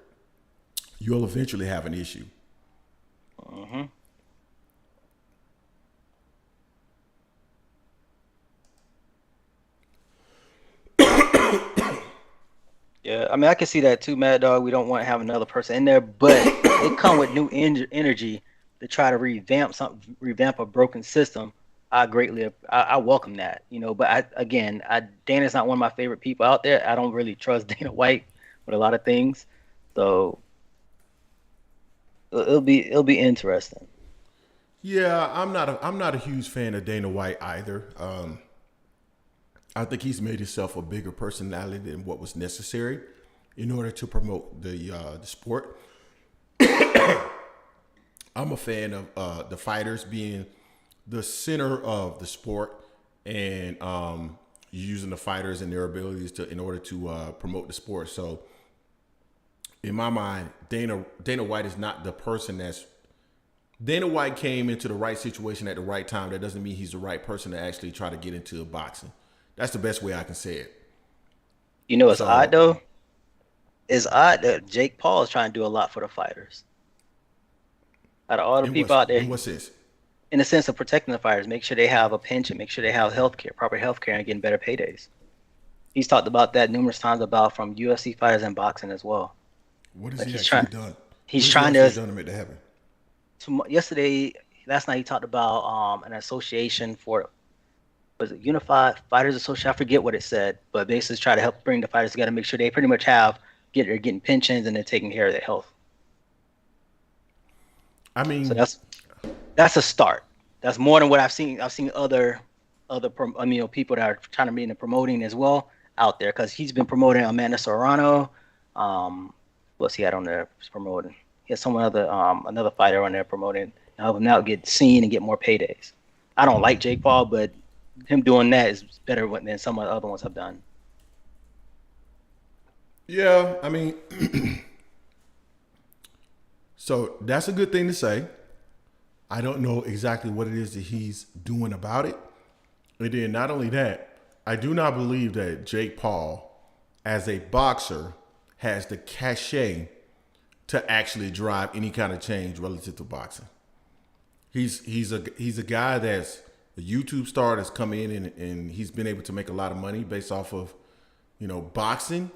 you'll eventually have an issue. Mm-hmm. Yeah, I mean, I can see that too, Mad Dog. We don't want to have another person in there, but they come with new energy to try to revamp a broken system. I welcome that, But Dana's not one of my favorite people out there. I don't really trust Dana White with a lot of things, so it'll be interesting. Yeah, I'm not a huge fan of Dana White either. I think he's made himself a bigger personality than what was necessary in order to promote the sport. I'm a fan of the fighters being the center of the sport and using the fighters and their abilities in order to promote the sport. So, in my mind, Dana White is not the person that's. Dana White came into the right situation at the right time. That doesn't mean he's the right person to actually try to get into boxing. That's the best way I can say it. It's odd though. It's odd that Jake Paul is trying to do a lot for the fighters. Out of all the people out there, in what sense? In the sense of protecting the fighters, make sure they have a pension, make sure they have proper health care, and getting better paydays. He's talked about that numerous times from UFC fighters and boxing as well. What has he actually done? He's trying to make that happen. Last night he talked about an association for, was it Unified Fighters Association? I forget what it said, but basically try to help bring the fighters together, make sure they pretty much they're getting pensions and they're taking care of their health. I mean, so that's a start. That's more than what I've seen. I've seen other people that are trying to be in the promoting as well out there, because he's been promoting Amanda Serrano. What's he had on there promoting? He has another fighter on there promoting, help him out, get seen and get more paydays. I don't like Jake Paul, but him doing that is better than some of the other ones I've done. Yeah, I mean, so that's a good thing to say. I don't know exactly what it is that he's doing about it. And then not only that, I do not believe that Jake Paul, as a boxer, has the cachet to actually drive any kind of change relative to boxing. He's a guy that's a YouTube star that's come in and he's been able to make a lot of money based off of, boxing.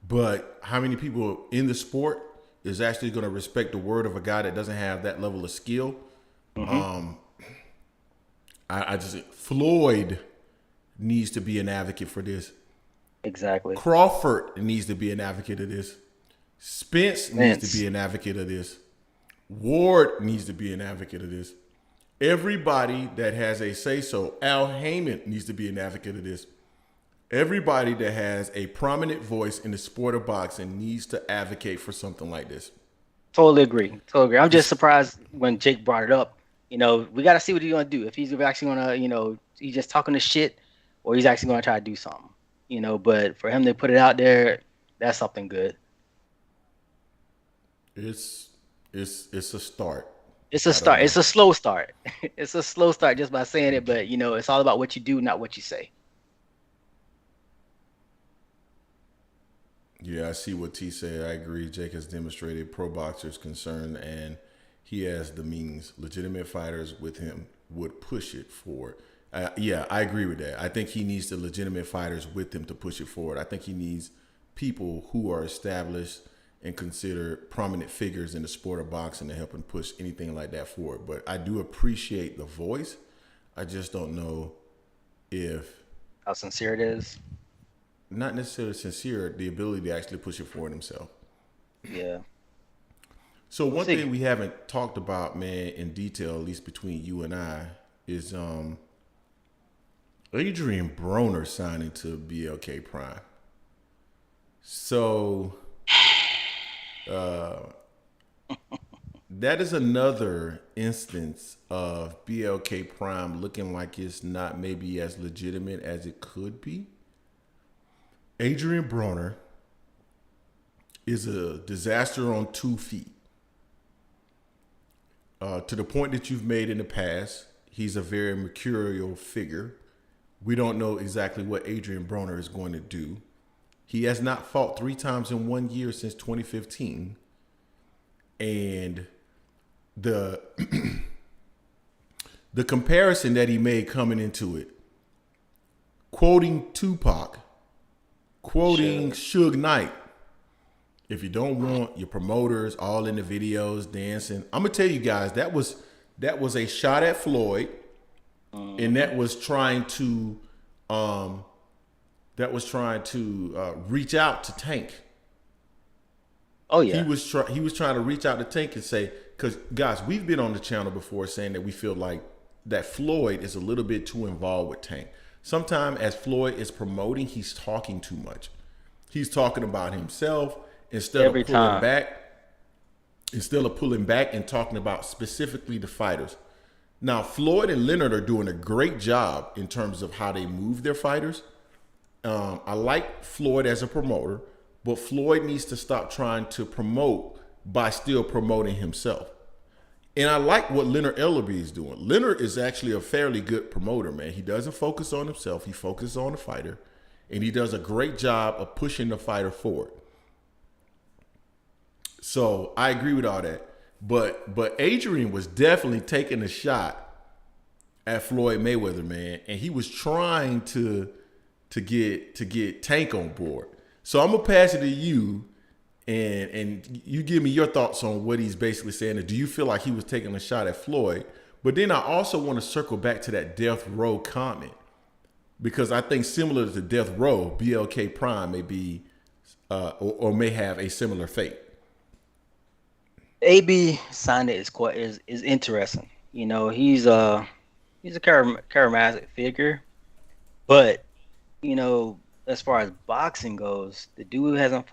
But how many people in the sport is actually going to respect the word of a guy that doesn't have that level of skill? Mm-hmm. Floyd needs to be an advocate for this. Exactly. Crawford needs to be an advocate of this. Spence needs to be an advocate of this. Ward needs to be an advocate of this. Everybody that has a say-so, Al Heyman needs to be an advocate of this. Everybody that has a prominent voice in the sport of boxing needs to advocate for something like this. Totally agree. Totally agree. I'm just It's surprised when Jake brought it up. We got to see what he's gonna do. If he's actually gonna, he's just talking the shit, or he's actually gonna try to do something. But for him to put it out there, that's something good. it's it's a start. It's a I don't start. know. It's a slow start. It's a slow start just by saying it, but it's all about what you do, not what you say. Yeah, I see what T said. I agree. Jake has demonstrated pro boxers concern, and he has the means. Legitimate fighters with him would push it forward. Yeah, I agree with that. I think he needs the legitimate fighters with him to push it forward. I think he needs people who are established and considered prominent figures in the sport of boxing to help him push anything like that forward. But I do appreciate the voice. I just don't know if How sincere it is. not necessarily sincere, the ability to actually push it forward himself. Yeah. So We'll one see. thing we haven't talked about, man, in detail, at least between you and I, is Adrien Broner signing to BLK Prime. So that is another instance of BLK Prime looking like it's not maybe as legitimate as it could be. Adrien Broner is a disaster on 2 feet. To the point that you've made in the past, he's a very mercurial figure. We don't know exactly what Adrien Broner is going to do. He has not fought 3 times in 1 year since 2015. And the the comparison that he made coming into it, quoting Tupac, quoting Sure. Suge Knight, if you don't want your promoters all in the videos dancing, I'm gonna tell you guys that was a shot at Floyd, and Hmm. um, that was trying to reach out to Tank. Oh He yeah. was he was trying to reach out to Tank and say, because guys, we've been on the channel before saying that we feel like that Floyd is a little bit too involved with Tank. Sometimes as Floyd is promoting, he's talking too much. He's talking about himself instead of Every pulling time. back, and talking about specifically the fighters. Now, Floyd and Leonard are doing a great job in terms of how they move their fighters. I like Floyd as a promoter, but Floyd needs to stop trying to promote by still promoting himself. And I like what Leonard Ellerby is doing. Leonard is actually a fairly good promoter, man. He doesn't focus on himself, he focuses on the fighter, and he does a great job of pushing the fighter forward. So I agree with all that. But Adrian was definitely taking a shot at Floyd Mayweather, man, and he was trying to get Tank on board. So I'm gonna pass it to you, and you give me your thoughts on what he's basically saying. Do you feel like he was taking a shot at Floyd? But then I also want to circle back to that Death Row comment, because I think similar to Death Row, BLK Prime may be or may have a similar fate. AB signed it is quite is interesting. He's a charismatic figure, but as far as boxing goes, the dude hasn't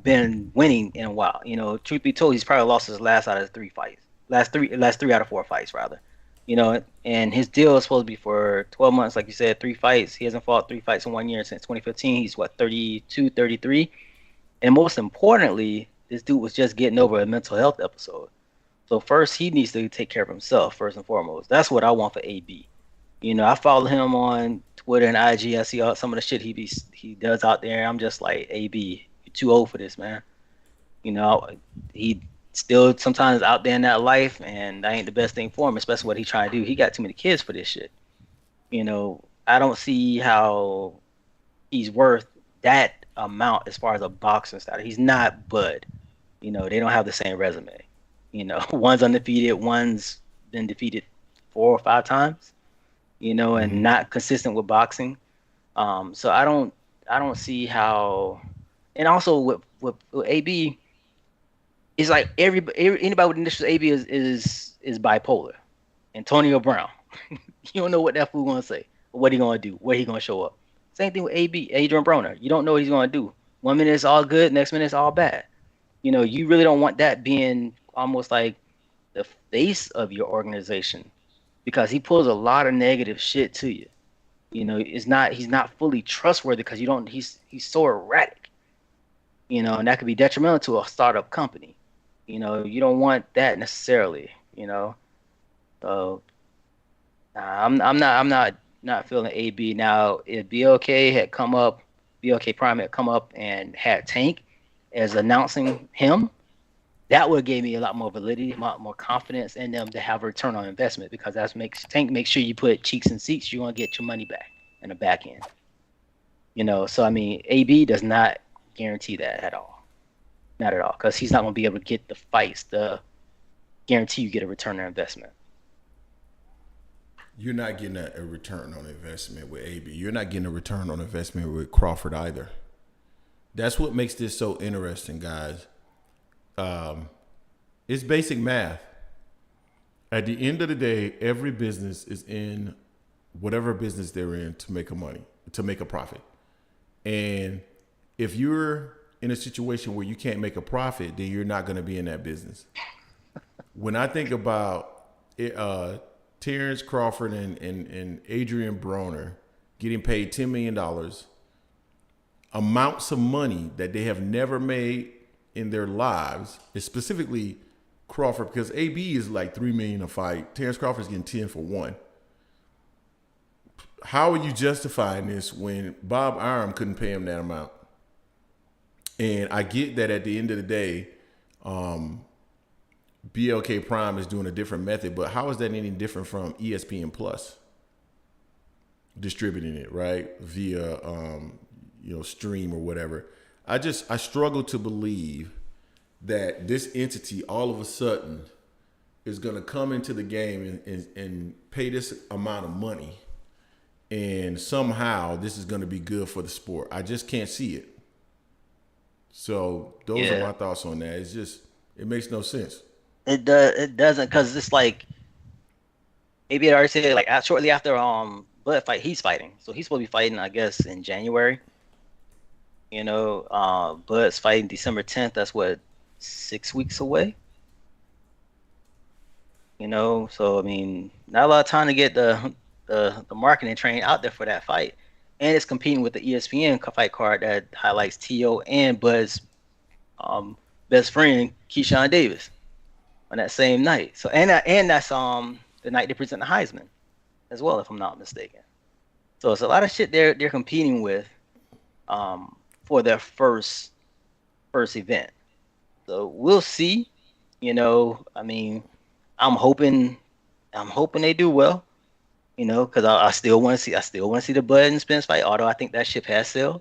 been winning in a while. Truth be told, he's probably lost his last out of 3 fights, last three out of 4 fights rather. And his deal is supposed to be for 12 months, like you said, 3 fights. He hasn't fought 3 fights in 1 year since 2015. He's what, 32, 33, and most importantly, this dude was just getting over a mental health episode. So first, he needs to take care of himself first and foremost. That's what I want for AB. I follow him on Twitter and IG. I see some of the shit he does out there. I'm just like, AB, you're too old for this, man. He still sometimes out there in that life, and that ain't the best thing for him, especially what he trying to do. He got too many kids for this shit. I don't see how he's worth that amount as far as a boxing style. He's not Bud. They don't have the same resume. One's undefeated, one's been defeated 4 or 5 times. And Mm-hmm. not consistent with boxing. So I don't see how. And also with AB, it's like anybody with initials AB is bipolar. Antonio Brown. You don't know what that fool gonna say. what he gonna do? Where he gonna show up? Same thing with AB, Adrien Broner. You don't know what he's gonna do. 1 minute it's all good, next minute it's all bad. You really don't want that being almost like the face of your organization because he pulls a lot of negative shit to you. He's not fully trustworthy because you don't he's so erratic. And that could be detrimental to a startup company. You don't want that necessarily. So I'm not feeling AB now. If BLK Prime had come up and had Tank as announcing him, that would give me a lot more validity, a lot more confidence in them to have a return on investment because that's makes Tank make sure you put cheeks and seats, you're gonna get your money back in the back end. So I mean, AB does not guarantee that at all, not at all, because he's not gonna be able to get the fights, the guarantee you get a return on investment. You're not getting a return on investment with AB. You're not getting a return on investment with Crawford either. That's what makes this so interesting, guys. It's basic math. At the end of the day, every business is in whatever business they're in to make a money, to make a profit. And if you're in a situation where you can't make a profit, then you're not going to be in that business. When I think about it, Terrence Crawford and Adrien Broner getting paid $10 million, amounts of money that they have never made in their lives, is specifically Crawford, because AB is like $3 million a fight. Terrence Crawford's getting 10 for one. How are you justifying this when Bob Arum couldn't pay him that amount? And I get that at the end of the day, BLK Prime is doing a different method, but how is that any different from ESPN Plus distributing it, right, via stream or whatever? I struggle to believe that this entity all of a sudden is going to come into the game and pay this amount of money, and somehow this is going to be good for the sport. I just can't see it. So those are my thoughts on that. It makes no sense. It doesn't, because it's like maybe it already said like shortly after Bud fight he's fighting, so he's supposed to be fighting I guess in January. Bud's fighting December 10th. That's what, 6 weeks away. So I mean, not a lot of time to get the marketing train out there for that fight, and it's competing with the ESPN fight card that highlights T.O. and Bud's best friend Keyshawn Davis on that same night. So and that's the night they present the Heisman as well, if I'm not mistaken. So it's a lot of shit they're competing with for their first event. So we'll see. I mean, I'm hoping they do well. Because I still want to see the Bud and Spence fight. Although I think that ship has sailed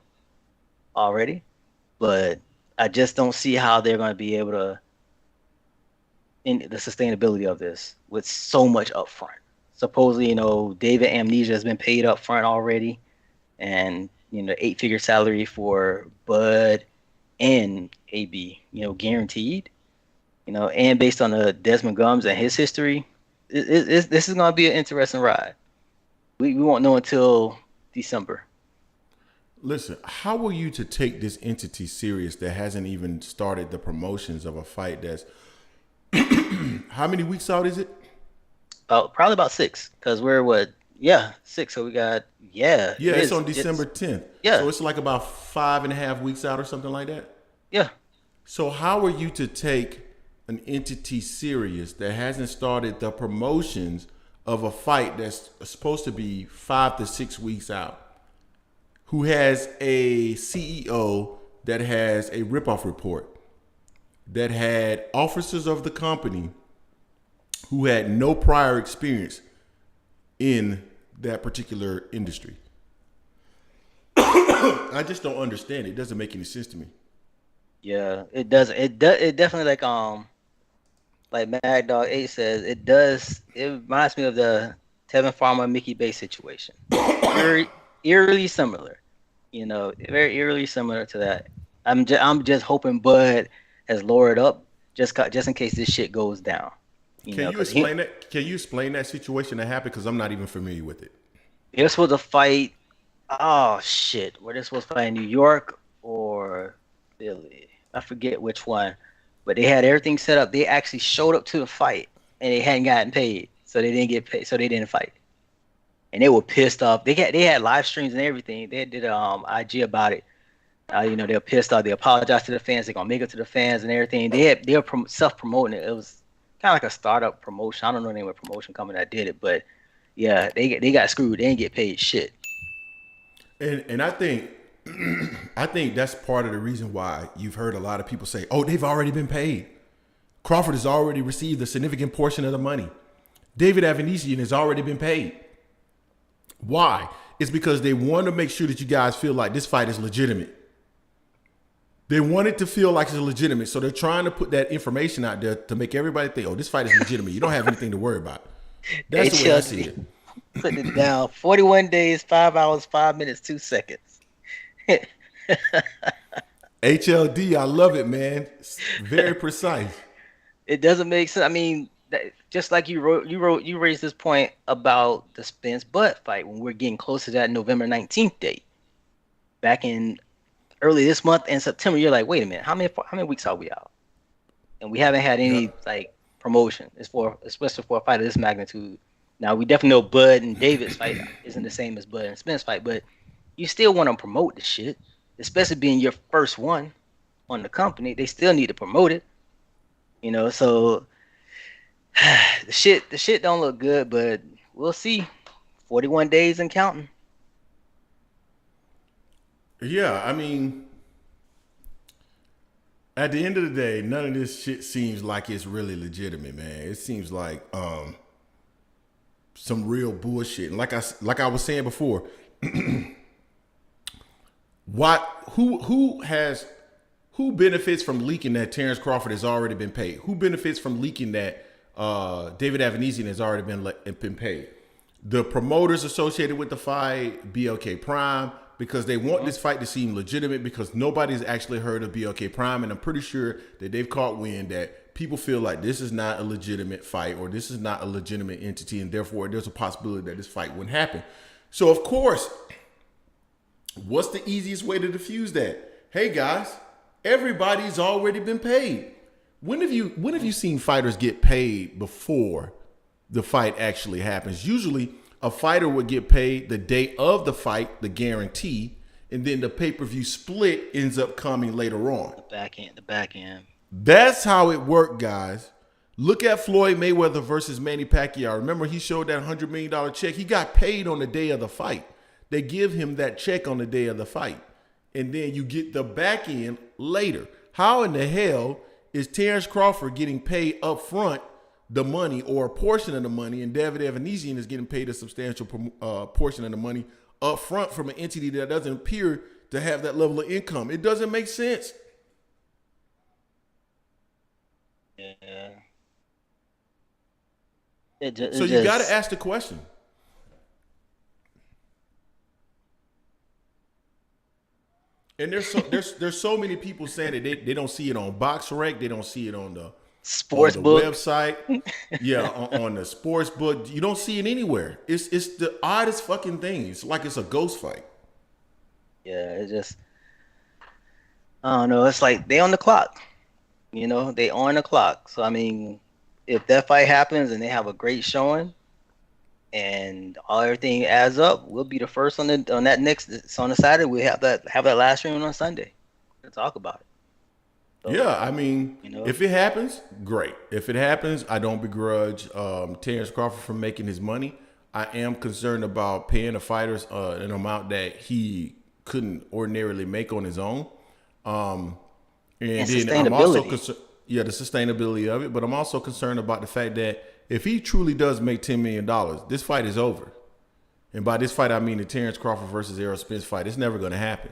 already, but I just don't see how they're going to be able to in the sustainability of this with so much upfront. Supposedly, David Amnesia has been paid up front already, and 8-figure salary for Bud and AB, guaranteed. And based on the Desmond Gums and his history, this is going to be an interesting ride. We won't know until December. Listen, how are you to take this entity serious that hasn't even started the promotions of a fight that's how many weeks out is it? Probably about 6, because we're what? Yeah, 6. So we got it's on December 10th. Yeah, so it's like about 5.5 weeks out or something like that. Yeah. So how are you to take an entity serious that hasn't started the promotions of a fight that's supposed to be 5 to 6 weeks out, who has a CEO that has a ripoff report, that had officers of the company who had no prior experience in that particular industry? I just don't understand. It doesn't make any sense to me. Yeah, it doesn't. It definitely like Mad Dog 8 says, it does. It reminds me of the Tevin Farmer Mickey Bay situation. Eerily similar, very eerily similar to that. I'm just hoping Bud has lowered up just in case this shit goes down. Can you explain that? Can you explain that situation that happened? Because I'm not even familiar with it. They're supposed to fight. Oh shit, were they supposed to fight in New York or Philly? I forget which one, but they had everything set up. They actually showed up to the fight and they hadn't gotten paid, so they didn't get paid, so they didn't fight. And they were pissed off. They had live streams and everything. They did IG about it. They're pissed off. They apologized to the fans. They're gonna make it to the fans and everything. They were self promoting it. It was kind of like a startup promotion. I don't know the name of the promotion company that did it, but yeah, they got screwed. They didn't get paid shit. And I think that's part of the reason why you've heard a lot of people say, "Oh, they've already been paid. Crawford has already received a significant portion of the money. David Avanesian has already been paid." Why? It's because they want to make sure that you guys feel like this fight is legitimate. They want it to feel like it's legitimate, so they're trying to put that information out there to make everybody think, "Oh, this fight is legitimate. You don't have anything to worry about." That's the way I see HLD it. putting it down. 41 days, 5 hours, 5 minutes, 2 seconds. HLD, I love it, man. It's very precise. It doesn't make sense. I mean, just like you raised this point about the Spence Butt fight when we're getting close to that November 19th date. Back in early this month in September, you're like, wait a minute, how many weeks are we out? And we haven't had Yeah. any like promotion. Especially for a fight of this magnitude. Now we definitely know Bud and David's fight isn't the same as Bud and Spence fight, but you still want to promote the shit, especially being your first one on the company. They still need to promote it, So the shit don't look good, but we'll see. 41 days and counting. Yeah, I mean, at the end of the day, none of this shit seems like it's really legitimate, man. It seems like some real bullshit. And like I was saying before, what who benefits from leaking that Terrence Crawford has already been paid? Who benefits from leaking that David Avanesian has already been paid? The promoters associated with the fight, BLK Prime, because they want this fight to seem legitimate because nobody's actually heard of BLK Prime, and I'm pretty sure that they've caught wind that people feel like this is not a legitimate fight or this is not a legitimate entity, and therefore there's a possibility that this fight wouldn't happen. So of course, what's the easiest way to diffuse that? Hey guys, everybody's already been paid. When have you seen fighters get paid before the fight actually happens? Usually a fighter would get paid the day of the fight, the guarantee, and then the pay-per-view split ends up coming later on. The back end. That's how it worked, guys. Look at Floyd Mayweather versus Manny Pacquiao. Remember, he showed that $100 million check. He got paid on the day of the fight. They give him that check on the day of the fight. And then you get the back end later. How in the hell is Terrence Crawford getting paid up front the money or a portion of the money, and David Avanesian is getting paid a substantial portion of the money up front from an entity that doesn't appear to have that level of income? It doesn't make sense. Yeah. It just, So it you got to just ask the question. And there's so many people saying that they don't see it on BoxRec, they don't see it on sports the book. website, yeah, on the sports book. You don't see it anywhere. It's the oddest fucking thing. It's like it's a ghost fight. Yeah, it just I don't know. It's like they on the clock. They on the clock. So I mean, if that fight happens and they have a great showing and everything adds up, we'll be the first on that next. It's on the Saturday. We have that last stream on Sunday to talk about it. So Yeah, I mean, if it happens, great. If it happens, I don't begrudge Terrence Crawford from making his money. I am concerned about paying the fighters an amount that he couldn't ordinarily make on his own. And and then I'm also sustainability. concerned, yeah, the sustainability of it. But I'm also concerned about the fact that if he truly does make $10 million, this fight is over. And by this fight, I mean the Terrence Crawford versus Errol Spence fight. It's never going to happen.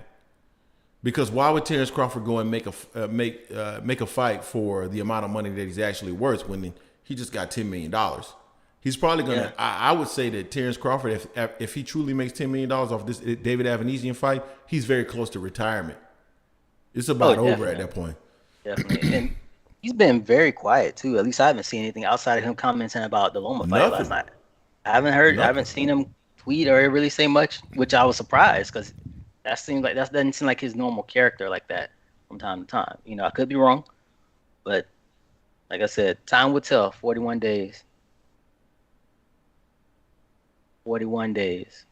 Because why would Terrence Crawford go and make a fight for the amount of money that he's actually worth when he just got $10 million? He's probably gonna. Yeah. I would say that Terrence Crawford, if he truly makes $10 million off this David Avanesian fight, he's very close to retirement. It's Oh, about over at definitely, that point. definitely. And he's been very quiet too. At least I haven't seen anything outside of him commenting about the Loma fight last Nothing. night. I haven't heard. I haven't Nothing. seen him tweet or really say much, which I was surprised because that doesn't seem like his normal character like that from time to time. I could be wrong, but like I said, time will tell. 41 days. 41 days.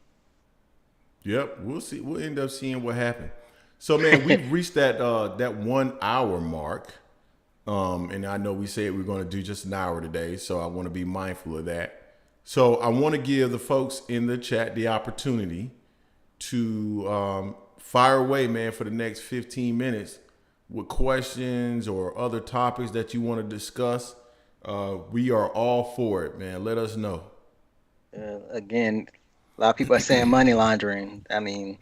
Yep, we'll see. We'll end up seeing what happened. So, man, we've reached that 1 hour mark, and I know we said we're going to do just an hour today, so I want to be mindful of that. So, I want to give the folks in the chat the opportunity to fire away, man, for the next 15 minutes with questions or other topics that you want to discuss. We are all for it, man. Let us know. Again, a lot of people are saying money laundering. I mean,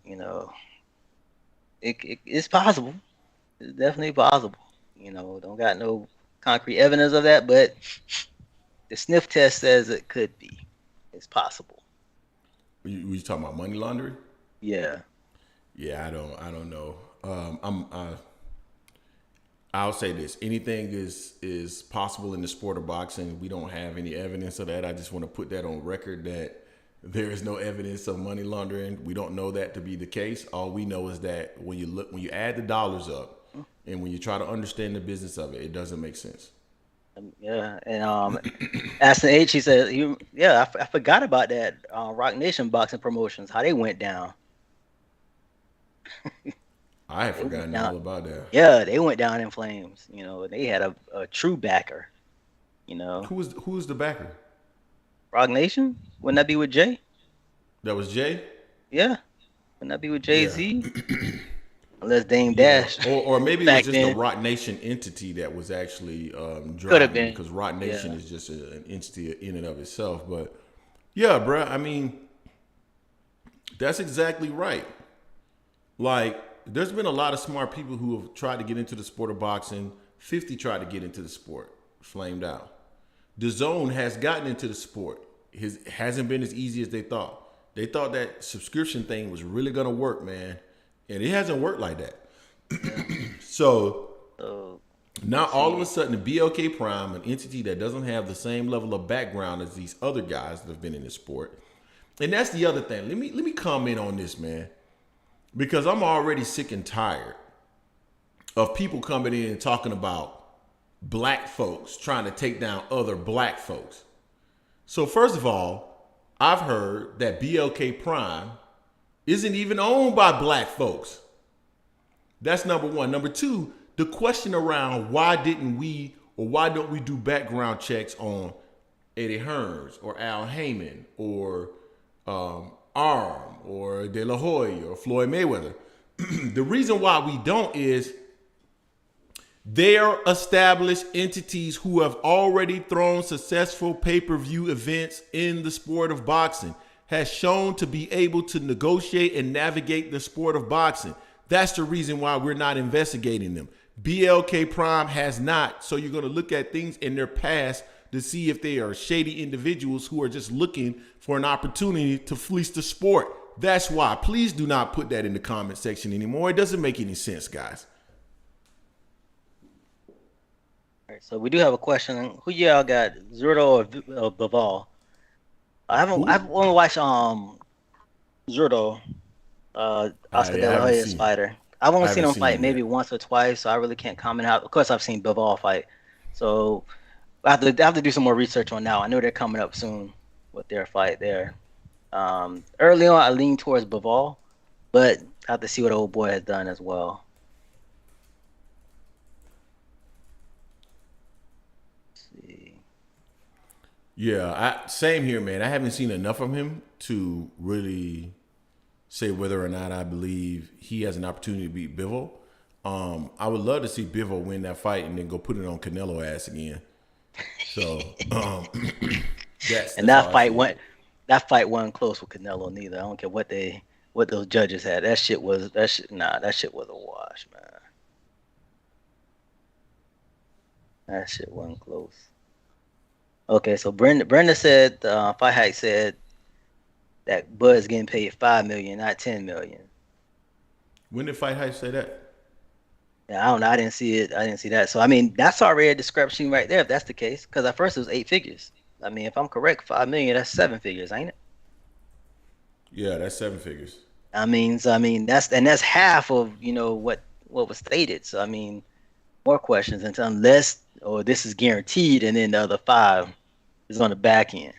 you know, it's possible. It's definitely possible. Don't got no concrete evidence of that, but the sniff test says it could be. It's possible. You talking about money laundering? Yeah. Yeah, I don't know. I'll say this: anything is possible in the sport of boxing. We don't have any evidence of that. I just want to put that on record that there is no evidence of money laundering. We don't know that to be the case. All we know is that when you add the dollars up, and when you try to understand the business of it, it doesn't make sense. Yeah, and Aston H, he said, yeah, I forgot about that. Rock Nation boxing promotions, how they went down. I had They went forgotten down. all about that. Yeah, they went down in flames. They had a true backer. You know, Who was the backer? Rock Nation, wouldn't that be with Jay? That was Jay. Yeah, wouldn't that be with Jay Yeah, Z? Unless Dame yeah, Dash or maybe it was back just the then Rock Nation entity that was actually could have driving it, been. because Rock Nation Yeah, is just an entity in and of itself. But yeah, bruh, I mean, that's exactly right. Like, there's been a lot of smart people who have tried to get into the sport of boxing. 50 tried to get into the sport, flamed out. The Zone has gotten into the sport. It hasn't been as easy as they thought. They thought that subscription thing was really gonna work, man, and it hasn't worked like that. yeah. So So now let's all of a see. sudden, the BLK Prime, an entity that doesn't have the same level of background as these other guys that have been in the sport, and that's the other thing. Let me comment on this, man, because I'm already sick and tired of people coming in and talking about black folks trying to take down other black folks. So first of all, I've heard that BLK Prime isn't even owned by black folks. That's number one. Number two, the question around why don't we do background checks on Eddie Hearns or Al Heyman or Arm or De La Hoya or Floyd Mayweather. The reason why we don't is they're established entities who have already thrown successful pay-per-view events in the sport of boxing, has shown to be able to negotiate and navigate the sport of boxing. That's the reason why we're not investigating them. BLK Prime has not. So you're going to look at things in their past to see if they are shady individuals who are just looking for an opportunity to fleece the sport. That's why. Please do not put that in the comment section anymore. It doesn't make any sense, guys. All right, so we do have a question. Who y'all got, Zurdo or Bivol? I've Who? only watched Zurdo, Oscar De I La haven't Hoya's seen it. fighter. I've I only seen haven't him seen fight it yet. maybe once or twice, so I really can't comment out. Of course, I've seen Bivol fight, so I have to do some more research on now. I know they're coming up soon with their fight there. Early on, I leaned towards Bivol, but I have to see what old boy has done as well. Let's see. Yeah, same here, man. I haven't seen enough of him to really say whether or not I believe he has an opportunity to beat Bivol. I would love to see Bivol win that fight and then go put it on Canelo ass again. So that's And that's how I see it. that fight wasn't close with Canelo neither. I don't care what those judges had. That shit was a wash, man. That shit wasn't close. Okay, so Brenda said Fight Hack said that Bud's getting paid 5 million, not 10 million. When did Fight Hype say that? Yeah, I don't know. I didn't see it. I didn't see that. So I mean, that's already a discrepancy right there if that's the case. Because at first it was 8 figures. I mean, if I'm correct, 5 million, that's seven figures, ain't it? Yeah, that's seven figures. I mean, that's half of what was stated. So I mean, more questions unless or this is guaranteed, and then the other five is on the back end.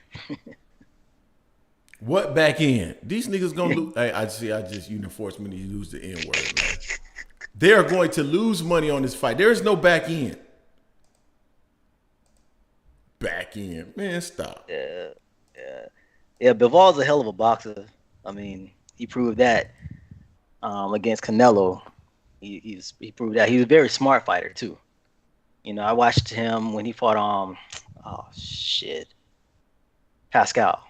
What back end? These niggas gonna lose. Hey, I see. I just you forced me to use the N word, man. They are going to lose money on this fight. There is no back end. Back end, man. Stop. Yeah, yeah, yeah. Bivol's a hell of a boxer. I mean, he proved that against Canelo. He proved that he was a very smart fighter too. I watched him when he fought oh shit, Pascal.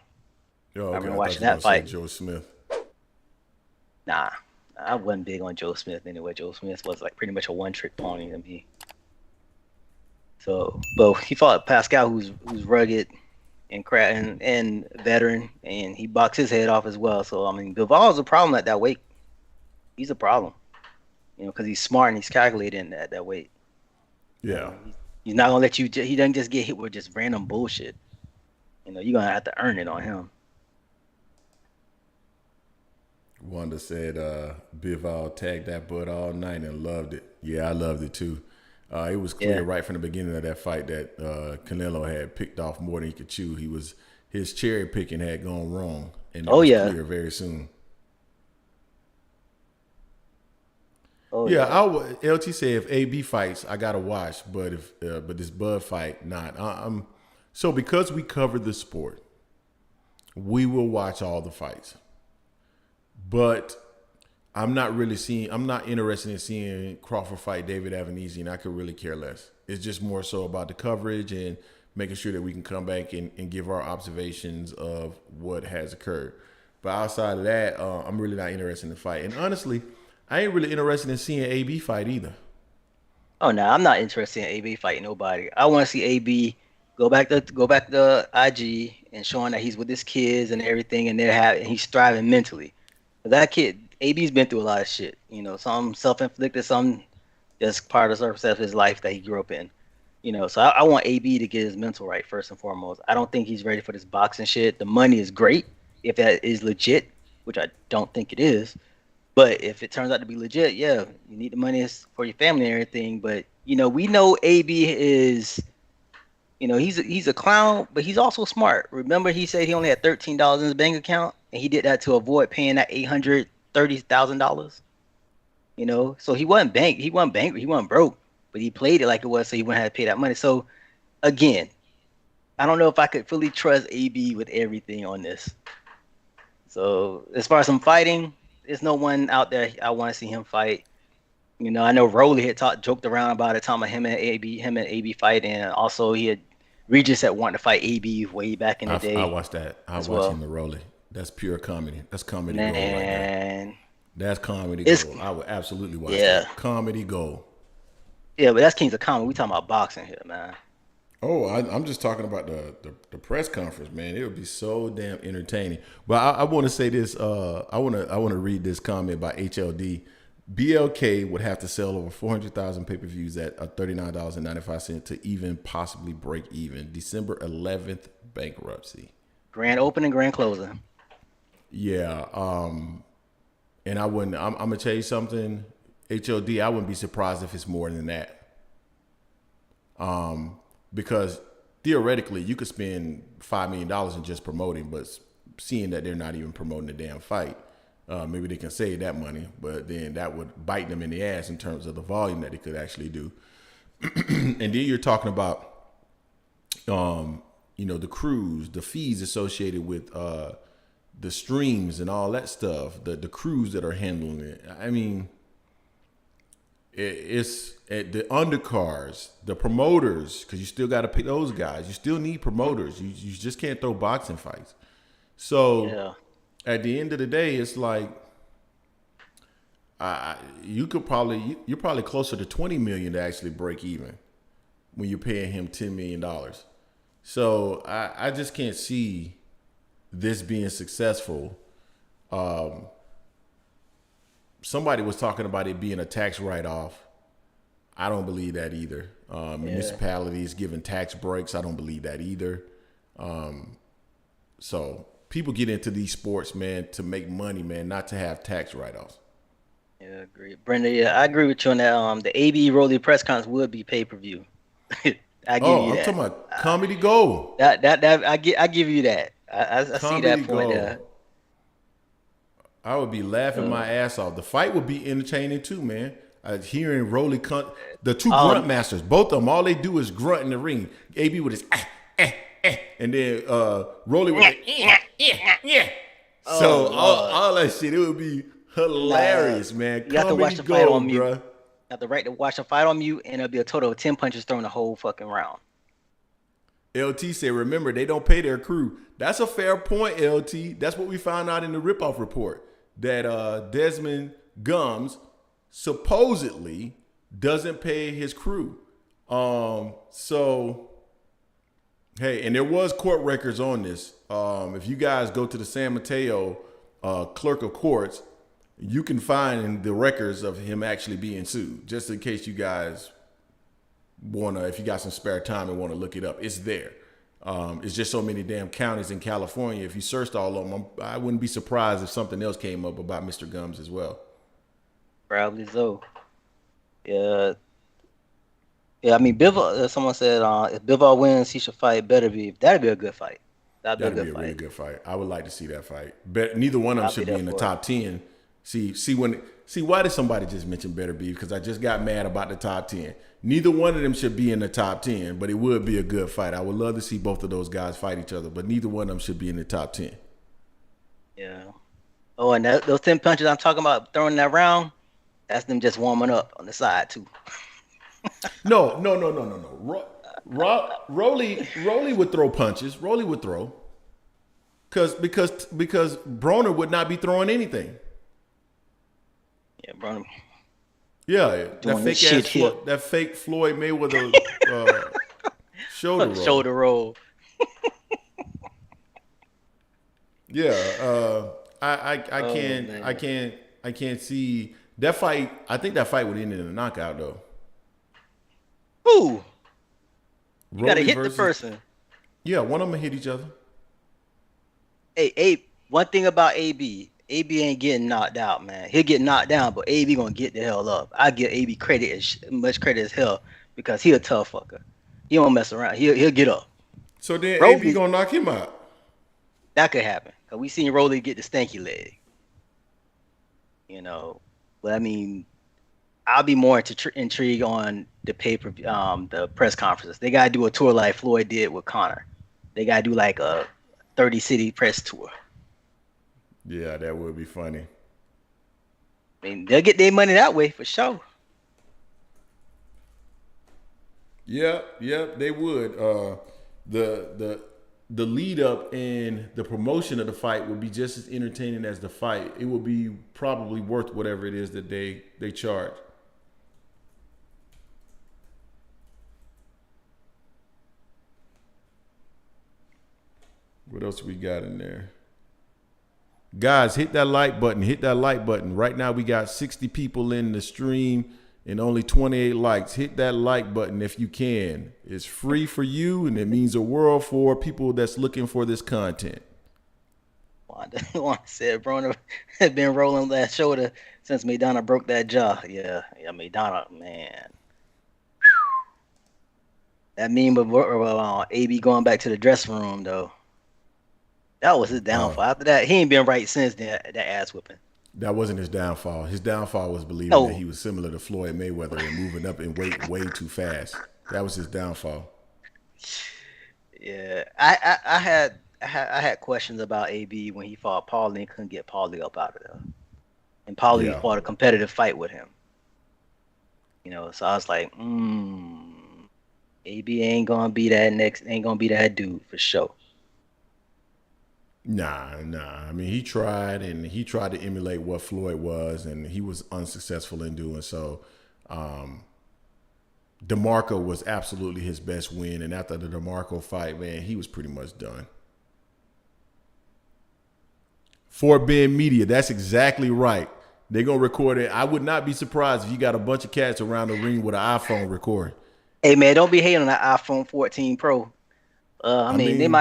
Oh, I okay. remember I thought watching you were gonna that say fight. Joe Smith. Nah, I wasn't big on Joe Smith anyway. Joe Smith was like pretty much a one-trick pony to me. So, but he fought Pascal, who's rugged and veteran, and he boxed his head off as well. So I mean, Bivol's a problem at that weight. He's a problem, because he's smart and he's calculating at that weight. Yeah. He's not gonna let you. He doesn't just get hit with just random bullshit. You're gonna have to earn it on him. Wanda said Bivol tagged that butt all night and loved it. Yeah, I loved it too. It was clear Yeah. right from the beginning of that fight that Canelo had picked off more than he could chew. His cherry picking had gone wrong, and it Oh was yeah. clear very soon. Oh Yeah, yeah. LT said if AB fights, I gotta watch, but this Bud fight not. So because we covered the sport, we will watch all the fights. But I'm not interested in seeing Crawford fight David Avanese, and I could really care less. It's just more so about the coverage and making sure that we can come back and give our observations of what has occurred. But outside of that, I'm really not interested in the fight. And honestly, I ain't really interested in seeing AB fight either. Oh no, I'm not interested in AB fighting nobody. I want to see AB go back to IG and showing that he's with his kids and everything, and and he's thriving mentally. That kid, AB's been through a lot of shit. Some self-inflicted, some just part of his life that he grew up in. So I want AB to get his mental right first and foremost. I don't think he's ready for this boxing shit. The money is great if that is legit, which I don't think it is. But if it turns out to be legit, yeah, you need the money for your family and everything. But we know AB is, he's a clown, but he's also smart. Remember, he said he only had $13 in his bank account, and he did that to avoid paying that $830,000. So he wasn't broke, but he played it like it was, so he wouldn't have to pay that money. So again, I don't know if I could fully trust AB with everything on this. So as far as some fighting, there's no one out there I want to see him fight. I know Rolly had joked around about it, talking about him and AB fight, and also he had Regis had wanted to fight AB way back in the I day watched that. I as watched him well. the Rolly. That's pure comedy. That's comedy gold right there. Man, That's comedy it's gold. I would absolutely watch yeah, that. Comedy gold. yeah, but that's Kings of Comedy. We talking about boxing here, man. Oh, I'm just talking about the press conference, man. It would be so damn entertaining. But I want to say this. I want to read this comment by HLD. BLK would have to sell over 400,000 pay-per-views at $39.95 to even possibly break even. December 11th bankruptcy. Grand opening, grand closing. Yeah. And I wouldn't. I'm gonna tell you something. HLD. I wouldn't be surprised if it's more than that. Because theoretically you could spend $5 million in just promoting, but seeing that they're not even promoting the damn fight, maybe they can save that money, but then that would bite them in the ass in terms of the volume that they could actually do. And then you're talking about, the crews, the fees associated with the streams and all that stuff, the crews that are handling it. I mean, it's the undercards, the promoters, because you still got to pay those guys. You still need promoters. You just can't throw boxing fights. So Yeah, at the end of the day, it's like you're probably closer to 20 million to actually break even when you're paying him $10 million. So I just can't see this being successful. Somebody was talking about it being a tax write-off. I don't believe that either. yeah, Municipalities giving tax breaks. I don't believe that either. So people get into these sports, man, to make money, man, not to have tax write-offs. Yeah, agree. Brenda, yeah, I agree with you on that. The AB Rolly press conference would be pay-per-view. I give Oh, you I'm that. talking about comedy gold. That I give you that. I see Comedy that point gold. there. I would be laughing Uh, my ass off. The fight would be entertaining too, man. Hearing the two grunt um, masters, both of them, all they do is grunt in the ring. AB with his and then Rolly with the yeah. So oh Lord, all that shit, it would be nah, hilarious, man. you have to watch Comedy the fight on gold, mute. You bruh. have the right to watch the fight on mute, and it'll be a total of 10 punches thrown the whole fucking round. LT said, remember, they don't pay their crew. That's a fair point, LT. That's what we found out in the ripoff report. That Desmond Gums supposedly doesn't pay his crew. So, hey, and there was court records on this. If you guys go to the San Mateo clerk of courts, you can find the records of him actually being sued, just in case you guys if you got some spare time and want to look it up. It's there. It's just so many damn counties in California. If you searched all of them, I wouldn't be surprised if something else came up about Mr. Gums as well. Probably so. Yeah, yeah. I mean, Bivol. Someone said if Bivol wins, he should fight Better Be. That'd be a good fight. That'd be a That'd good be a really fight. good fight. I would like to see that fight. But neither one of them I'll be should be there in the for it. top 10. See why did somebody just mention Better Be? Because I just got mad about the top 10. Neither one of them should be in the top 10, but it would be a good fight. I would love to see both of those guys fight each other, but neither one of them should be in the top 10. Yeah. Oh, and those 10 punches I'm talking about throwing that round, that's them just warming up on the side too. No. Rolly would throw punches. Rolly would throw. Because Broner would not be throwing anything. Yeah, bro. Yeah, Doing this shit here. that fake Floyd Mayweather shoulder roll. Shoulder roll. Yeah, Oh man. I can't see that fight. I think that fight would end in a knockout though. Who? You gotta Rolly hit the versus person. yeah, one of them hit each other. Hey, one thing about AB ain't getting knocked out, man. He'll get knocked down, but AB gonna get the hell up. I give AB credit as much credit as hell because he a tough fucker. He don't mess around. He'll get up. So then AB Rolly, gonna knock him out. that could happen. Cause we seen Rolly get the stanky leg. You know, but I mean, I'll be more intrigued on the the press conferences. They gotta do a tour like Floyd did with Connor. They gotta do like a 30-city press tour. Yeah, that would be funny. I mean, they'll get their money that way for sure. Yep, they would. The lead up and the promotion of the fight would be just as entertaining as the fight. It would be probably worth whatever it is that they charge. What else we got in there? Guys, hit that like button. Hit that like button. Right now we got 60 people in the stream and only 28 likes. Hit that like button if you can. It's free for you and it means a world for people that's looking for this content. Wanda said Broner had been rolling that shoulder since Maidana broke that jaw. Yeah, Maidana, man. That meme of AB going back to the dressing room though. That was his downfall. After that, he ain't been right since that ass whipping. That wasn't his downfall. His downfall was believing that No, he was similar to Floyd Mayweather and moving up in weight way too fast. That was his downfall. yeah, I had questions about AB when he fought Paulie and couldn't get Paulie up out of there, and Paulie Yeah. fought a competitive fight with him. You know, so I was like, AB ain't gonna be that dude for sure. Nah. I mean, he tried to emulate what Floyd was, and he was unsuccessful in doing so. DeMarco was absolutely his best win, and after the DeMarco fight, man, he was pretty much done. Fort Bend Media, that's exactly right. They're gonna record it. I would not be surprised if you got a bunch of cats around the ring with an iPhone recording. Hey man, don't be hating on that iPhone 14 Pro. I I mean, mean,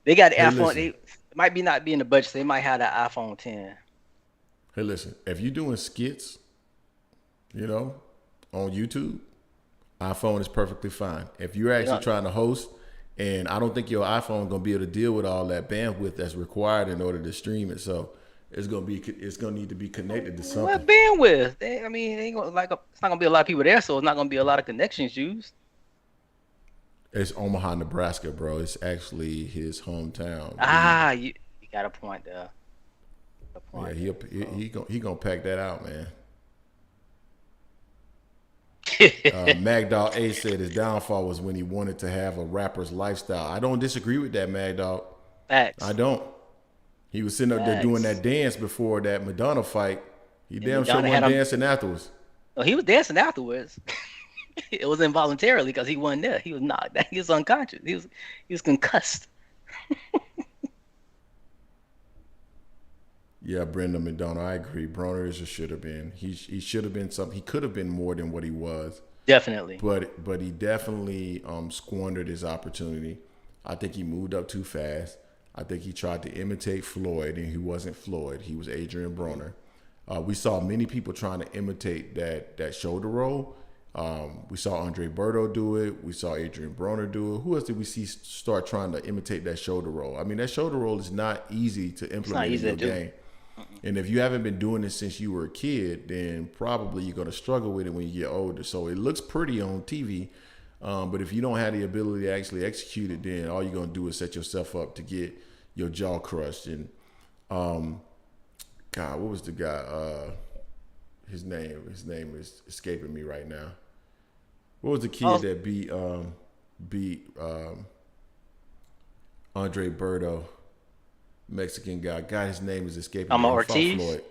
They got the Hey, iPhone. listen. They it might be not be in the budget. So they might have the iPhone 10. Hey, listen. If you're doing skits, you know, on YouTube, iPhone is perfectly fine. If you're They actually don't. trying to host, and I don't think your iPhone gonna be able to deal with all that bandwidth that's required in order to stream it. So it's gonna need to be connected to something. What bandwidth? I mean, they ain't gonna it's not gonna be a lot of people there, so it's not gonna be a lot of connections used. It's Omaha, Nebraska, bro. It's actually his hometown. You got a point there. A Yeah, point there. he gonna pack that out, man. So. Magdog A said his downfall was when he wanted to have a rapper's lifestyle. I don't disagree with that, Magdog. I Facts. don't. He was sitting up there doing Facts. that dance before that Madonna fight. He And damn sure Madonna had wasn't him. dancing afterwards. Oh, he was dancing afterwards. It was involuntarily because he wasn't there. He was knocked. He was unconscious. He was concussed. Yeah, Brenda McDonough, I agree. Broner is a should have been. He should have been something. He could have been more than what he was, Definitely. but he definitely squandered his opportunity. I think he moved up too fast. I think he tried to imitate Floyd, and he wasn't Floyd. He was Adrien Broner. We saw many people trying to imitate that shoulder roll. We saw Andre Berto do it. We saw Adrien Broner do it. Who else did we see start trying to imitate that shoulder roll? I mean, that shoulder roll is not easy to It's not implement in easy to your do. game. And if you haven't been doing this since you were a kid, then probably you're going to struggle with it when you get older. So it looks pretty on TV, but if you don't have the ability to actually execute it, then all you're going to do is set yourself up to get your jaw crushed. And God, what was the guy? His name is escaping me right now. What was the kid Oh, that beat Andre Berto? Mexican guy. God, his name is escaping I'm me. He fought Ortiz. Floyd.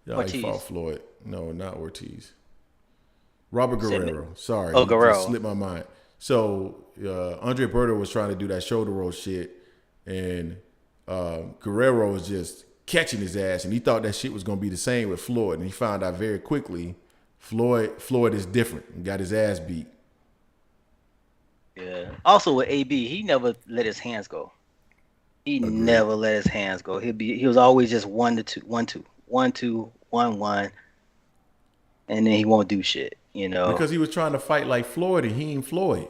No, he fought Ortiz. Floyd. No, not Ortiz. Robert Said Guerrero. Sorry, Oh, he just Guerrero. slipped my mind. So Andre Berto was trying to do that shoulder roll shit, and Guerrero was just catching his ass, and he thought that shit was gonna be the same with Floyd, and he found out very quickly Floyd is different and got his ass beat. Yeah. Also with AB, he never let his hands go. He Agreed. never let his hands go. He was always just 1 to 2, 1 2, 1 2, 1 1, and then he won't do shit. Because he was trying to fight like Floyd, and he ain't Floyd.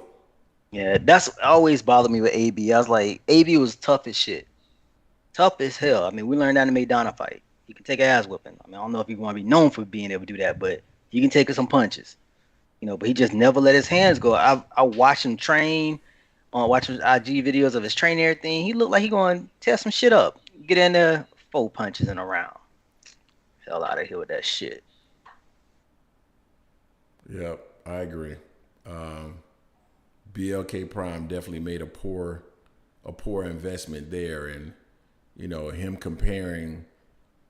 Yeah, that's always bothered me with AB. I was like, AB was tough as shit, tough as hell. I mean, we learned that in Maidana fight. He can take an ass whipping. I mean, I don't know if you want to be known for being able to do that, but he can take some punches. But he just never let his hands go. I watched him train, watch his IG videos of his training and everything. He looked like he going to tear some shit up. Get in there, 4 punches in a round. Hell out of here with that shit. Yep, I agree. BLK Prime definitely made a poor investment there, and him comparing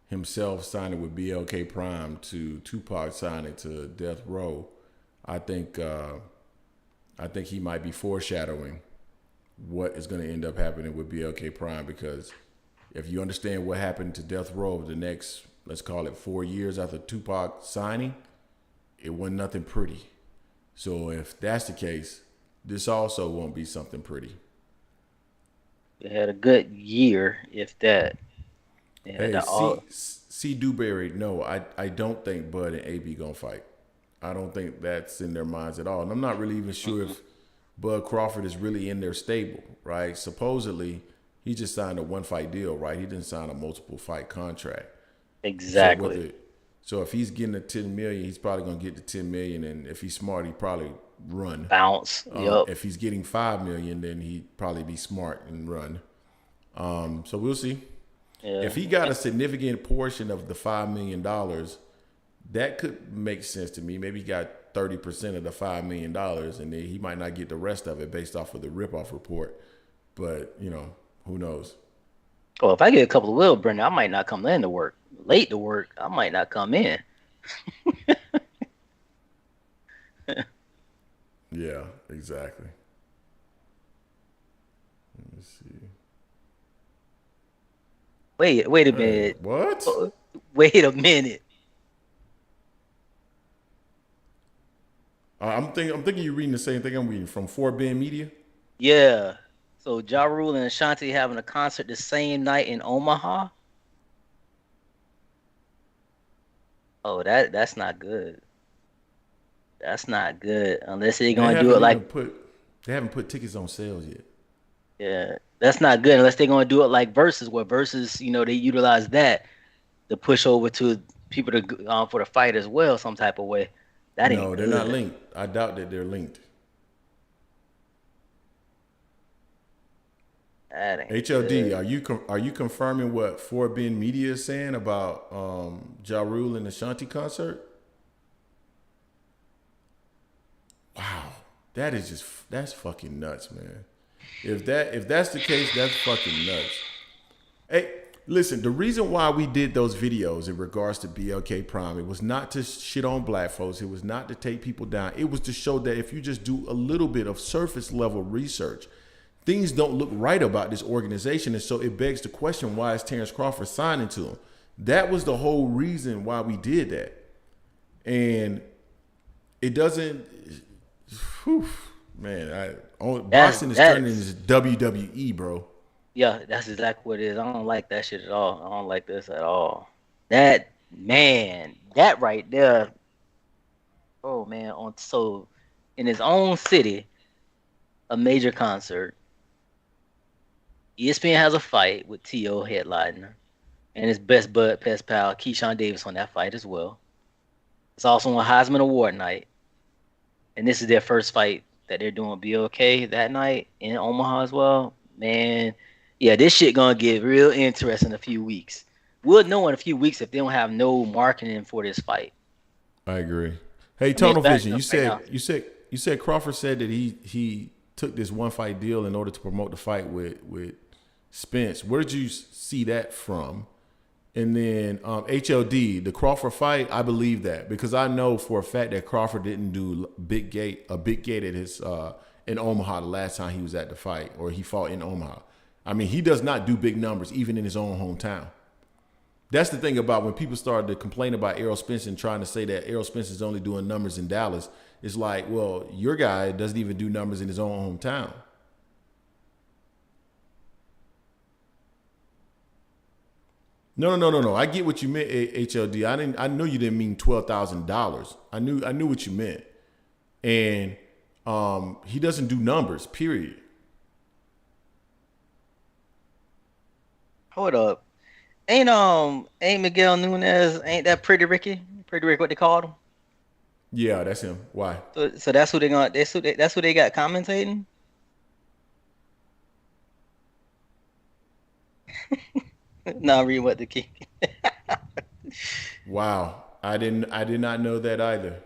himself signing with BLK Prime to Tupac signing to Death Row, I think he might be foreshadowing what is going to end up happening with BLK Prime, because if you understand what happened to Death Row the next, let's call it 4 years after Tupac signing, it wasn't nothing pretty. So if that's the case, this also won't be something pretty. They had a good year, if that. They had Hey, the all. C Dewberry, no, I don't think Bud and AB gonna fight. I don't think that's in their minds at all. And I'm not really even sure if Bud Crawford is really in their stable, right? Supposedly, he just signed a one fight deal, right? He didn't sign a multiple fight contract. So Exactly. whether so if he's getting the 10 million, he's probably gonna get the 10 million, and if he's smart, he probably run. Bounce. Yup. If he's getting 5 million, then he'd probably be smart and run. So we'll see. Yeah. If he got a significant portion of the $5 million, that could make sense to me. Maybe he got 30% of the $5 million, and then he might not get the rest of it based off of the ripoff report. But who knows? Oh, if I get a couple of Will Brennan, I might not come in to work. Late to work, I might not come in. Yeah, exactly. Let me see. Wait a Hey, minute. what? Oh, wait a minute. I'm thinking you're reading the same thing I'm reading from 4 Ben Media. Yeah. So Ja Rule and Ashanti having a concert the same night in Omaha. Oh, that's not good. That's not good unless they're They gonna do it haven't even like put they haven't put tickets on sales yet. yeah. That's not good unless they're gonna do it like versus where versus they utilize that to push over to people to for the fight as well some type of way. That ain't No, they're not good. linked. I doubt that they're linked. That ain't HLD, good. are you confirming what Forbin Media is saying about Ja Rule and the Shanti concert? Wow, that's fucking nuts, man. If that's the case, that's fucking nuts. Hey, listen, the reason why we did those videos in regards to BLK Prime, it was not to shit on black folks. It was not to take people down. It was to show that if you just do a little bit of surface level research, things don't look right about this organization. And so it begs the question, why is Terrence Crawford signing to him? That was the whole reason why we did that. And it doesn't, whew, man, That's boxing is turning that's into WWE, bro. yeah, that's exactly what it is. I don't like that shit at all. I don't like this at all. That man, that right there. Oh man, on so in his own city, a major concert. ESPN has a fight with T.O. headlining, and his best pal, Keyshawn Davis, on that fight as well. It's also on Heisman Award night, and this is their first fight that they're doing BLK that night in Omaha as well. Man, yeah, this shit gonna get real interesting in a few weeks. We'll know in a few weeks if they don't have no marketing for this fight. I agree. Hey, I mean, it's Tunnel bad Vision, enough right now. you said Crawford said that he took this one fight deal in order to promote the fight with Spence. Where did you see that from? And then HLD, the Crawford fight, I believe that because I know for a fact that Crawford didn't do a big gate at his in Omaha the last time he was at the fight or he fought in Omaha. I mean, he does not do big numbers even in his own hometown. That's the thing about when people started to complain about Errol Spence and trying to say that Errol Spence is only doing numbers in Dallas. It's like, well, your guy doesn't even do numbers in his own hometown. No. I get what you meant, HLD. I know you didn't mean $12,000. I knew what you meant. And he doesn't do numbers, period. Hold up. Ain't Miguel Nunez, ain't that Pretty Ricky? Pretty Ricky, what they called him? Yeah, that's him. Why? So that's who they gonna that's who they got commentating? Nah, read what the king. Wow. I did not know that either.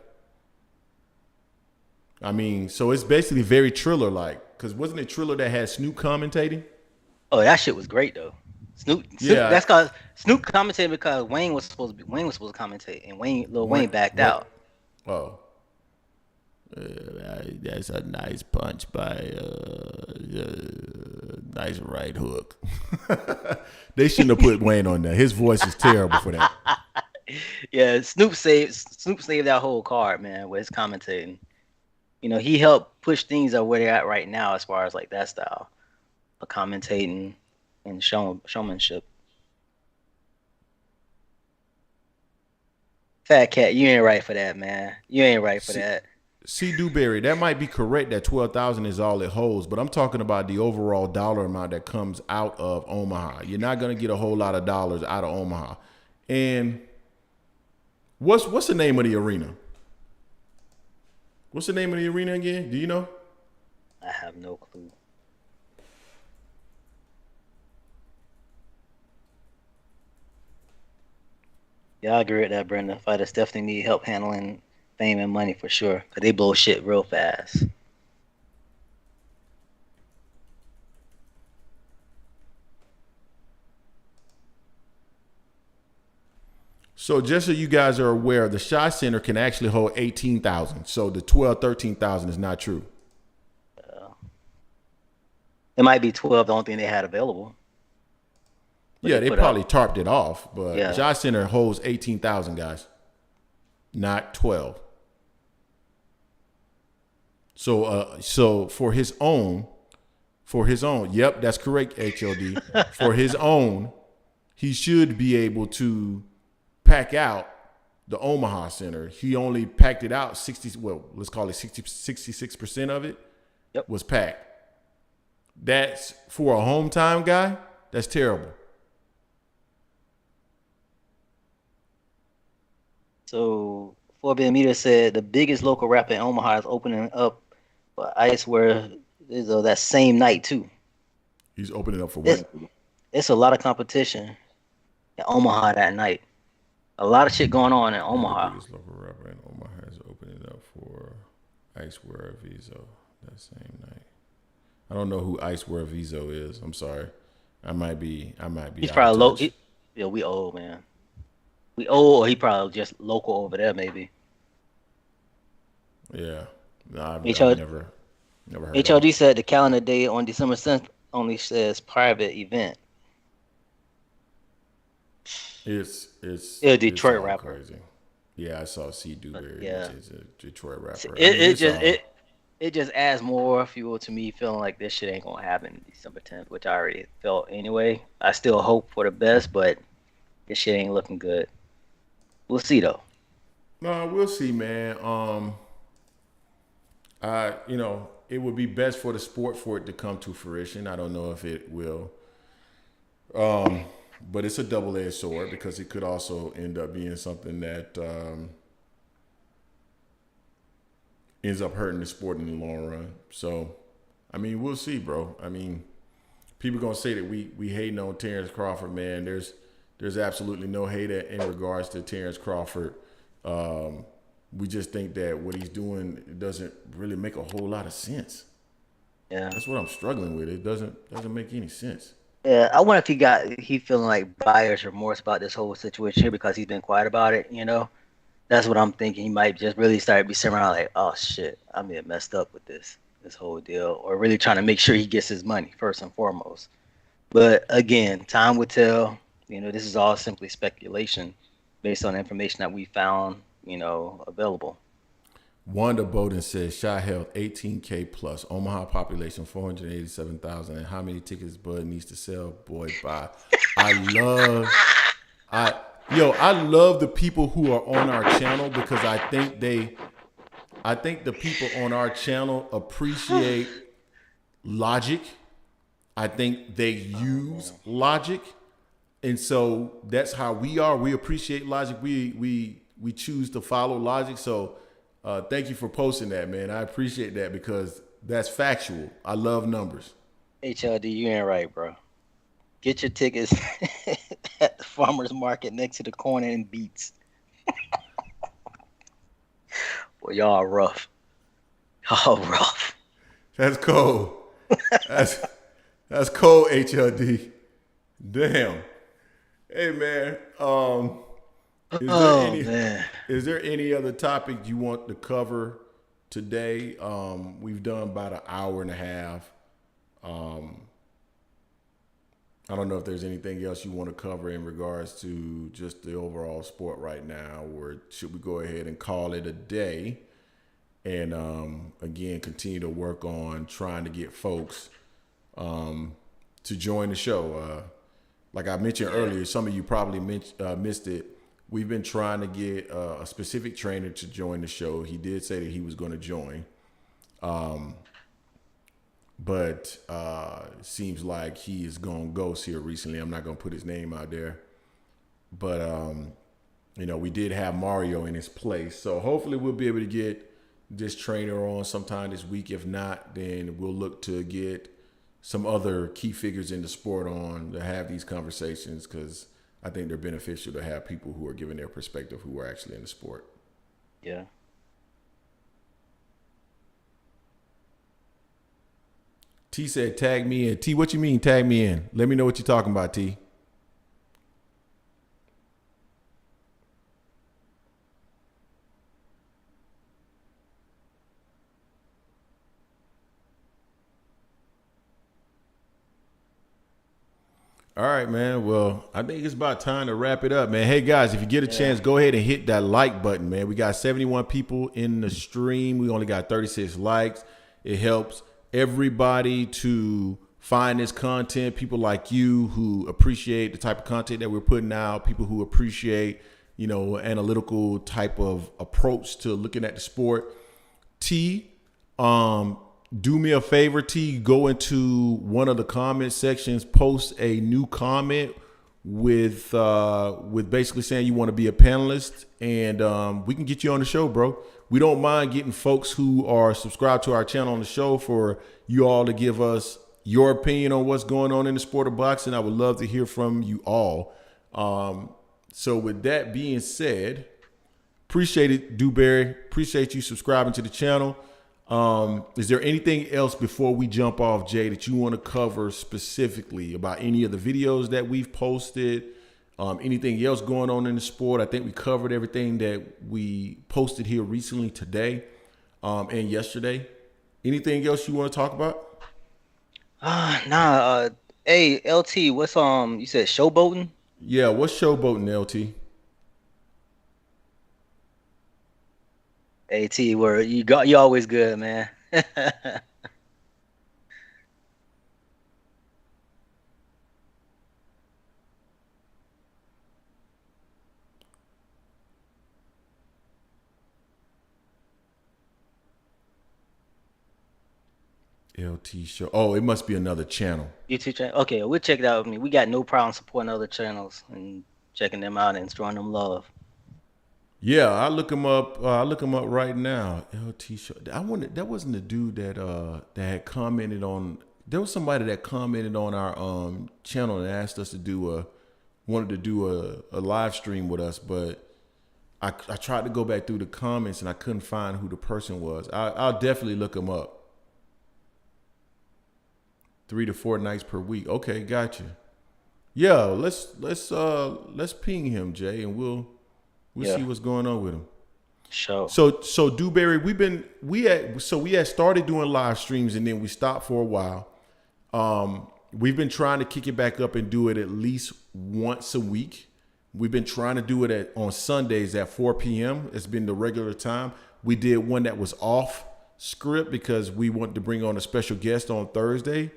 I mean, so it's basically very Triller like. Cause wasn't it Triller that had Snoop commentating? Oh, that shit was great though. Snoop. Yeah. That's cause Snoop commentated because Wayne was supposed to commentate, and Lil Wayne backed Wayne, out. oh. That's a nice punch by nice right hook. They shouldn't have put Wayne on there. His voice is terrible for that. Yeah, Snoop saved that whole card, man, with his commentating. He helped push things up where they're at right now as far as like that style of commentating and showmanship. Fat Cat, you ain't right for that, man. You ain't right for See, that. C. Dewberry, that might be correct that 12,000 is all it holds, but I'm talking about the overall dollar amount that comes out of Omaha. You're not going to get a whole lot of dollars out of Omaha. And what's the name of the arena? What's the name of the arena again? Do you know? I have no clue. Yeah, I agree with that, Brenda. Fighters definitely need help handling fame and money for sure, because they blow shit real fast. So just so you guys are aware, the Shaw Center can actually hold 18,000. So the 12, 13,000 is not true. It might be 12, the only thing they had available, but Yeah, they they put up. probably tarped it off, but Yeah. Shaw Center holds 18,000 guys, not 12. So for his own. Yep, that's correct, HLD. For his own, he should be able to pack out the Omaha Center. He only packed it out 60, well, let's call it 66% of it Yep. was packed. That's for a hometown guy, that's terrible. So 4 said the biggest local rapper in Omaha is opening up for Ice where is that same night too. He's opening up for It's what? it's a lot of competition in Omaha that night. A lot of shit going on in And the Omaha. biggest local rapper in Omaha is opening up for Iceware Vizo that same night. I don't know who Iceware Vizo is. I'm sorry. I might be He's out of probably low. touch. Yeah, we old man. We old, or he probably just local over there maybe. Yeah. No, I've HL, never heard of him. HLD said the calendar date on December 7th only says private event. It's Yeah, it's Detroit all rapper. crazy. Yeah, I saw C Dewberry, which Yeah, is a Detroit rapper. I it, mean, it it's just all it just adds more fuel to me feeling like this shit ain't gonna happen December 10th, which I already felt anyway. I still hope for the best, but this shit ain't looking good. We'll see though. no. We'll see, man. It would be best for the sport for it to come to fruition. I don't know if it will. But it's a double-edged sword because it could also end up being something that ends up hurting the sport in the long run. So, I mean, we'll see, bro. I mean, people gonna say that we hating on Terrence Crawford, man. There's absolutely no hate in regards to Terrence Crawford. We just think that what he's doing doesn't really make a whole lot of sense. Yeah. That's what I'm struggling with. It doesn't make any sense. Yeah, I wonder if he feeling like buyer's remorse about this whole situation here because he's been quiet about it, you know? That's what I'm thinking. He might just really start be sitting around like, oh shit, I may have messed up with this whole deal, or really trying to make sure he gets his money first and foremost. But again, time will tell. You know, this is all simply speculation based on the information that we found, available. Wanda Bowden says shot held 18K plus. Omaha population 487,000. And how many tickets Bud needs to sell? Boy, bye. I love I love the people who are on our channel because I think the people on our channel appreciate logic. I think they use logic. And so that's how we are. We appreciate logic. We choose to follow logic. So thank you for posting that, man. I appreciate that because that's factual. I love numbers. HLD, you ain't right, bro. Get your tickets at the farmer's market next to the corner and beats. Well, y'all rough. Y'all rough. That's cold. That's cold, HLD. Damn. Hey man, Oh man. is there any other topic you want to cover today? We've done about an hour and a half. I don't know if there's anything else you want to cover in regards to just the overall sport right now, or should we go ahead and call it a day? And again, continue to work on trying to get folks to join the show. Like I mentioned earlier, some of you probably missed it. We've been trying to get a specific trainer to join the show. He did say that he was going to join. But it seems like he is gone ghost here recently. I'm not going to put his name out there. But, we did have Mario in his place. So hopefully we'll be able to get this trainer on sometime this week. If not, then we'll look to get some other key figures in the sport on to have these conversations because I think they're beneficial to have people who are giving their perspective who are actually in the sport. Yeah. T said, tag me in. T, what you mean tag me in? Let me know what you're talking about, T. All right, man. Well, I think it's about time to wrap it up, man. Hey, guys, if you get a chance, go ahead and hit that like button, man. We got 71 people in the stream. We only got 36 likes. It helps everybody to find this content. People like you who appreciate the type of content that we're putting out. People who appreciate, analytical type of approach to looking at the sport. T, do me a favor, T. Go into one of the comment sections, post a new comment with basically saying you want to be a panelist, and we can get you on the show, bro. We don't mind getting folks who are subscribed to our channel on the show for you all to give us your opinion on what's going on in the sport of boxing. I would love to hear from you all. So with that being said, appreciate it, Dewberry. Appreciate you subscribing to the channel. Is there anything else before we jump off, Jay, that you want to cover specifically about any of the videos that we've posted? Anything else going on in the sport? I think we covered everything that we posted here recently today and yesterday. Anything else you want to talk about? Nah. Hey, LT, what's you said showboating? Yeah, what's showboating, LT? Hey, T, where you always good, man. LT show. Oh, it must be another channel. YouTube channel. Okay, we'll check it out. I mean, we got no problem supporting other channels and checking them out and showing them love. Yeah, I look him up. I look him up right now. LT show. I wanted that wasn't the dude that had commented on. There was somebody that commented on our channel and asked us to wanted to do a live stream with us, but I tried to go back through the comments and I couldn't find who the person was. I'll definitely look him up. 3 to 4 nights per week. Okay, gotcha. Yeah, let's ping him, Jay, and we'll see what's going on with him. Sure. So Dewberry, we had started doing live streams and then we stopped for a while. We've been trying to kick it back up and do it at least once a week. We've been trying to do it on Sundays at 4 p.m. It's been the regular time. We did one that was off script because we wanted to bring on a special guest on Thursday.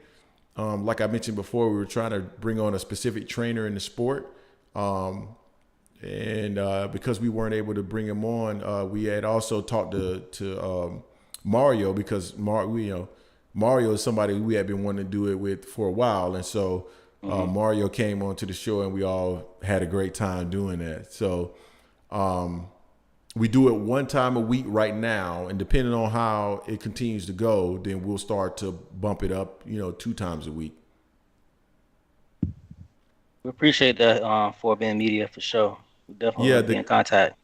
Like I mentioned before, we were trying to bring on a specific trainer in the sport. And because we weren't able to bring him on, we had also talked to Mario because Mario is somebody we had been wanting to do it with for a while. And so Mario came onto the show and we all had a great time doing that. So we do it one time a week right now. And depending on how it continues to go, then we'll start to bump it up, 2 times a week. We appreciate that for being media for sure. We definitely be in contact.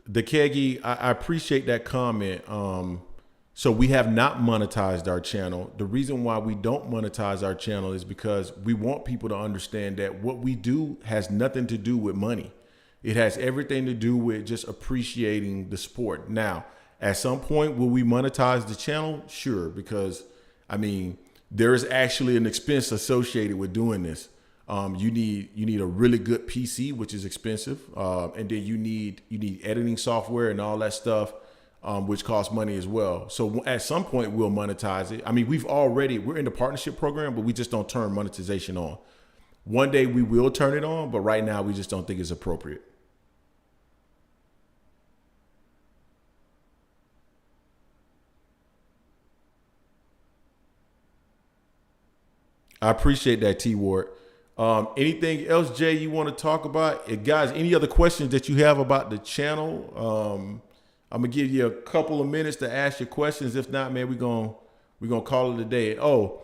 The Keggy, I appreciate that comment. So we have not monetized our channel. The reason why we don't monetize our channel is because we want people to understand that what we do has nothing to do with money. It has everything to do with just appreciating the sport. Now, at some point, will we monetize the channel? Sure, because there is actually an expense associated with doing this. You need a really good PC, which is expensive, and then you need editing software and all that stuff, which costs money as well. So at some point, we'll monetize it. We're in the partnership program, but we just don't turn monetization on. One day we will turn it on, but right now we just don't think it's appropriate. I appreciate that, T Ward. Anything else, Jay, you want to talk about? Guys, any other questions that you have about the channel? I'm gonna give you a couple of minutes to ask your questions. If not, man, we're gonna call it a day. Oh,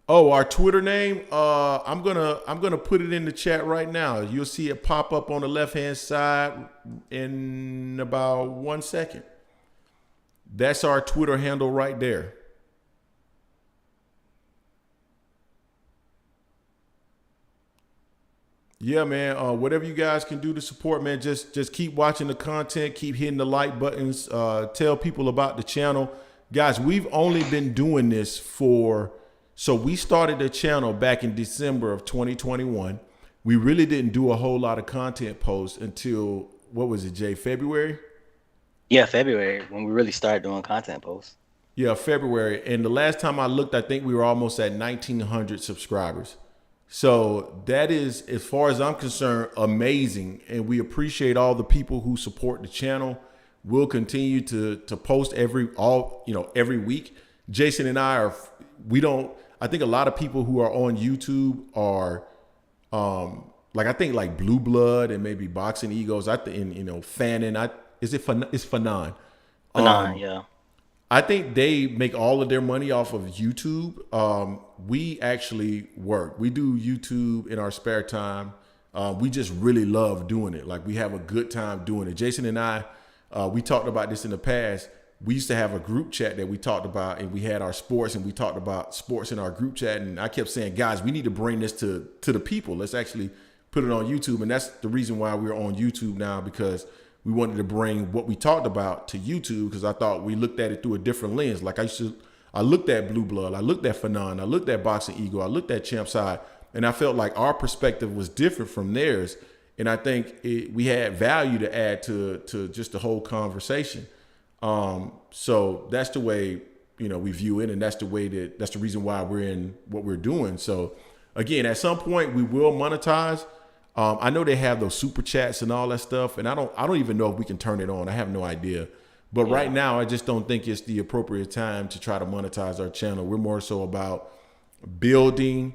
our Twitter name. I'm gonna put it in the chat right now. You'll see it pop up on the left-hand side in about 1 second. That's our Twitter handle right there. Yeah, man. Whatever you guys can do to support, man, just keep watching the content, keep hitting the like buttons, tell people about the channel. Guys, we've only been doing this so we started the channel back in December of 2021. We really didn't do a whole lot of content posts until, what was it, Jay, February? Yeah, February when we really started doing content posts. Yeah, February. And the last time I looked, I think we were almost at 1,900 subscribers. So that is, as far as I'm concerned, amazing. And we appreciate all the people who support the channel. We'll continue to post every week. Jason and I are, we don't, I think a lot of people who are on YouTube are, like I think like Blue Blood and maybe Boxing Egos. I think, Fannin. It's Fanon. Fanon, yeah. I think they make all of their money off of YouTube. We actually work. We do YouTube in our spare time. We just really love doing it. Like we have a good time doing it. Jason and I, we talked about this in the past. We used to have a group chat that we talked about, and we had our sports, and we talked about sports in our group chat. And I kept saying, guys, we need to bring this to the people. Let's actually put it on YouTube. And that's the reason why we're on YouTube now, because we wanted to bring what we talked about to YouTube, because I thought we looked at it through a different lens. Like I looked at Blue Blood, I looked at Fanon, I looked at Boxing Eagle, I looked at Champ Side, and I felt like our perspective was different from theirs. And I think we had value to add to just the whole conversation. So that's the way, we view it. And that's the reason why we're in what we're doing. So again, at some point we will monetize. I know they have those super chats and all that stuff. And I don't even know if we can turn it on. I have no idea. But right now, I just don't think it's the appropriate time to try to monetize our channel. We're more so about building,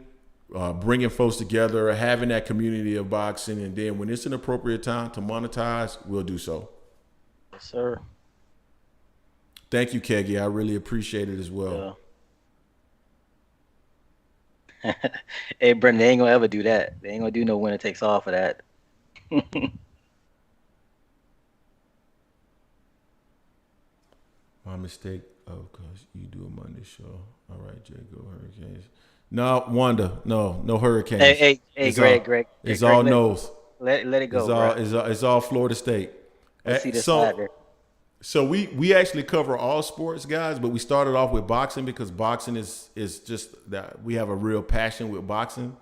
bringing folks together, having that community of boxing. And then when it's an appropriate time to monetize, we'll do so. Yes, sir. Thank you, Kegi. I really appreciate it as well. Yeah. Hey, Brendan, they ain't gonna ever do that. They ain't gonna do no winner takes all for that. My mistake. Oh, because you do a Monday show. All right, Jay, go Hurricanes. No, Wanda. No Hurricanes. Hey, it's Greg. It's Greg, all no's. Let it go. It's all Florida State. Let's see this side there. So we actually cover all sports, guys, but we started off with boxing because boxing is just that we have a real passion with boxing.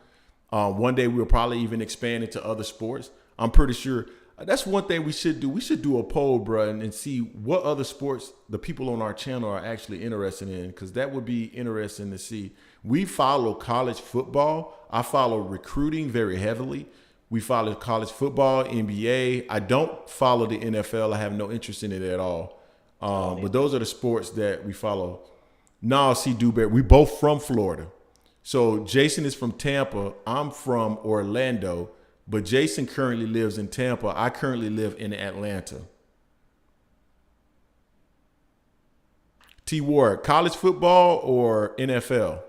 One day we'll probably even expand into other sports. I'm pretty sure that's one thing we should do. We should do a poll, bro, and see what other sports the people on our channel are actually interested in, because that would be interesting to see. We follow college football. I follow recruiting very heavily. We follow college football, NBA. I don't follow the NFL. I have no interest in it at all. But those are the sports that we follow. No, see, Dewberry, we both from Florida. So Jason is from Tampa. I'm from Orlando. But Jason currently lives in Tampa. I currently live in Atlanta. T. Ward, college football or NFL?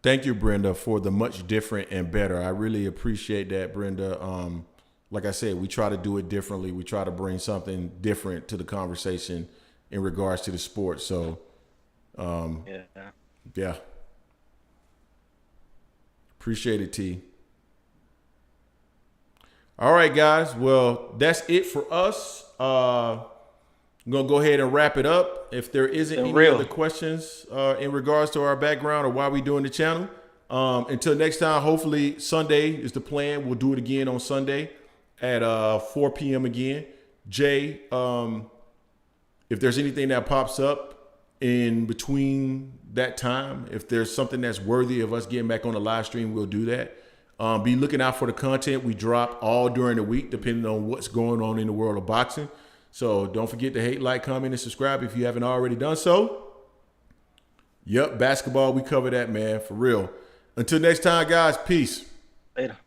Thank you, Brenda, for the much different and better. I really appreciate that, Brenda. Like I said, we try to do it differently. We try to bring something different to the conversation in regards to the sport. So, yeah. Appreciate it, T. All right, guys. Well, that's it for us. I'm going to go ahead and wrap it up. If there isn't any other questions in regards to our background or why we're doing the channel, until next time, hopefully Sunday is the plan. We'll do it again on Sunday at 4 p.m. again. Jay, if there's anything that pops up in between that time, if there's something that's worthy of us getting back on the live stream, we'll do that. Be looking out for the content we drop all during the week, depending on what's going on in the world of boxing. So don't forget to hate, like, comment, and subscribe if you haven't already done so. Yep, basketball, we cover that, man, for real. Until next time, guys, peace. Later.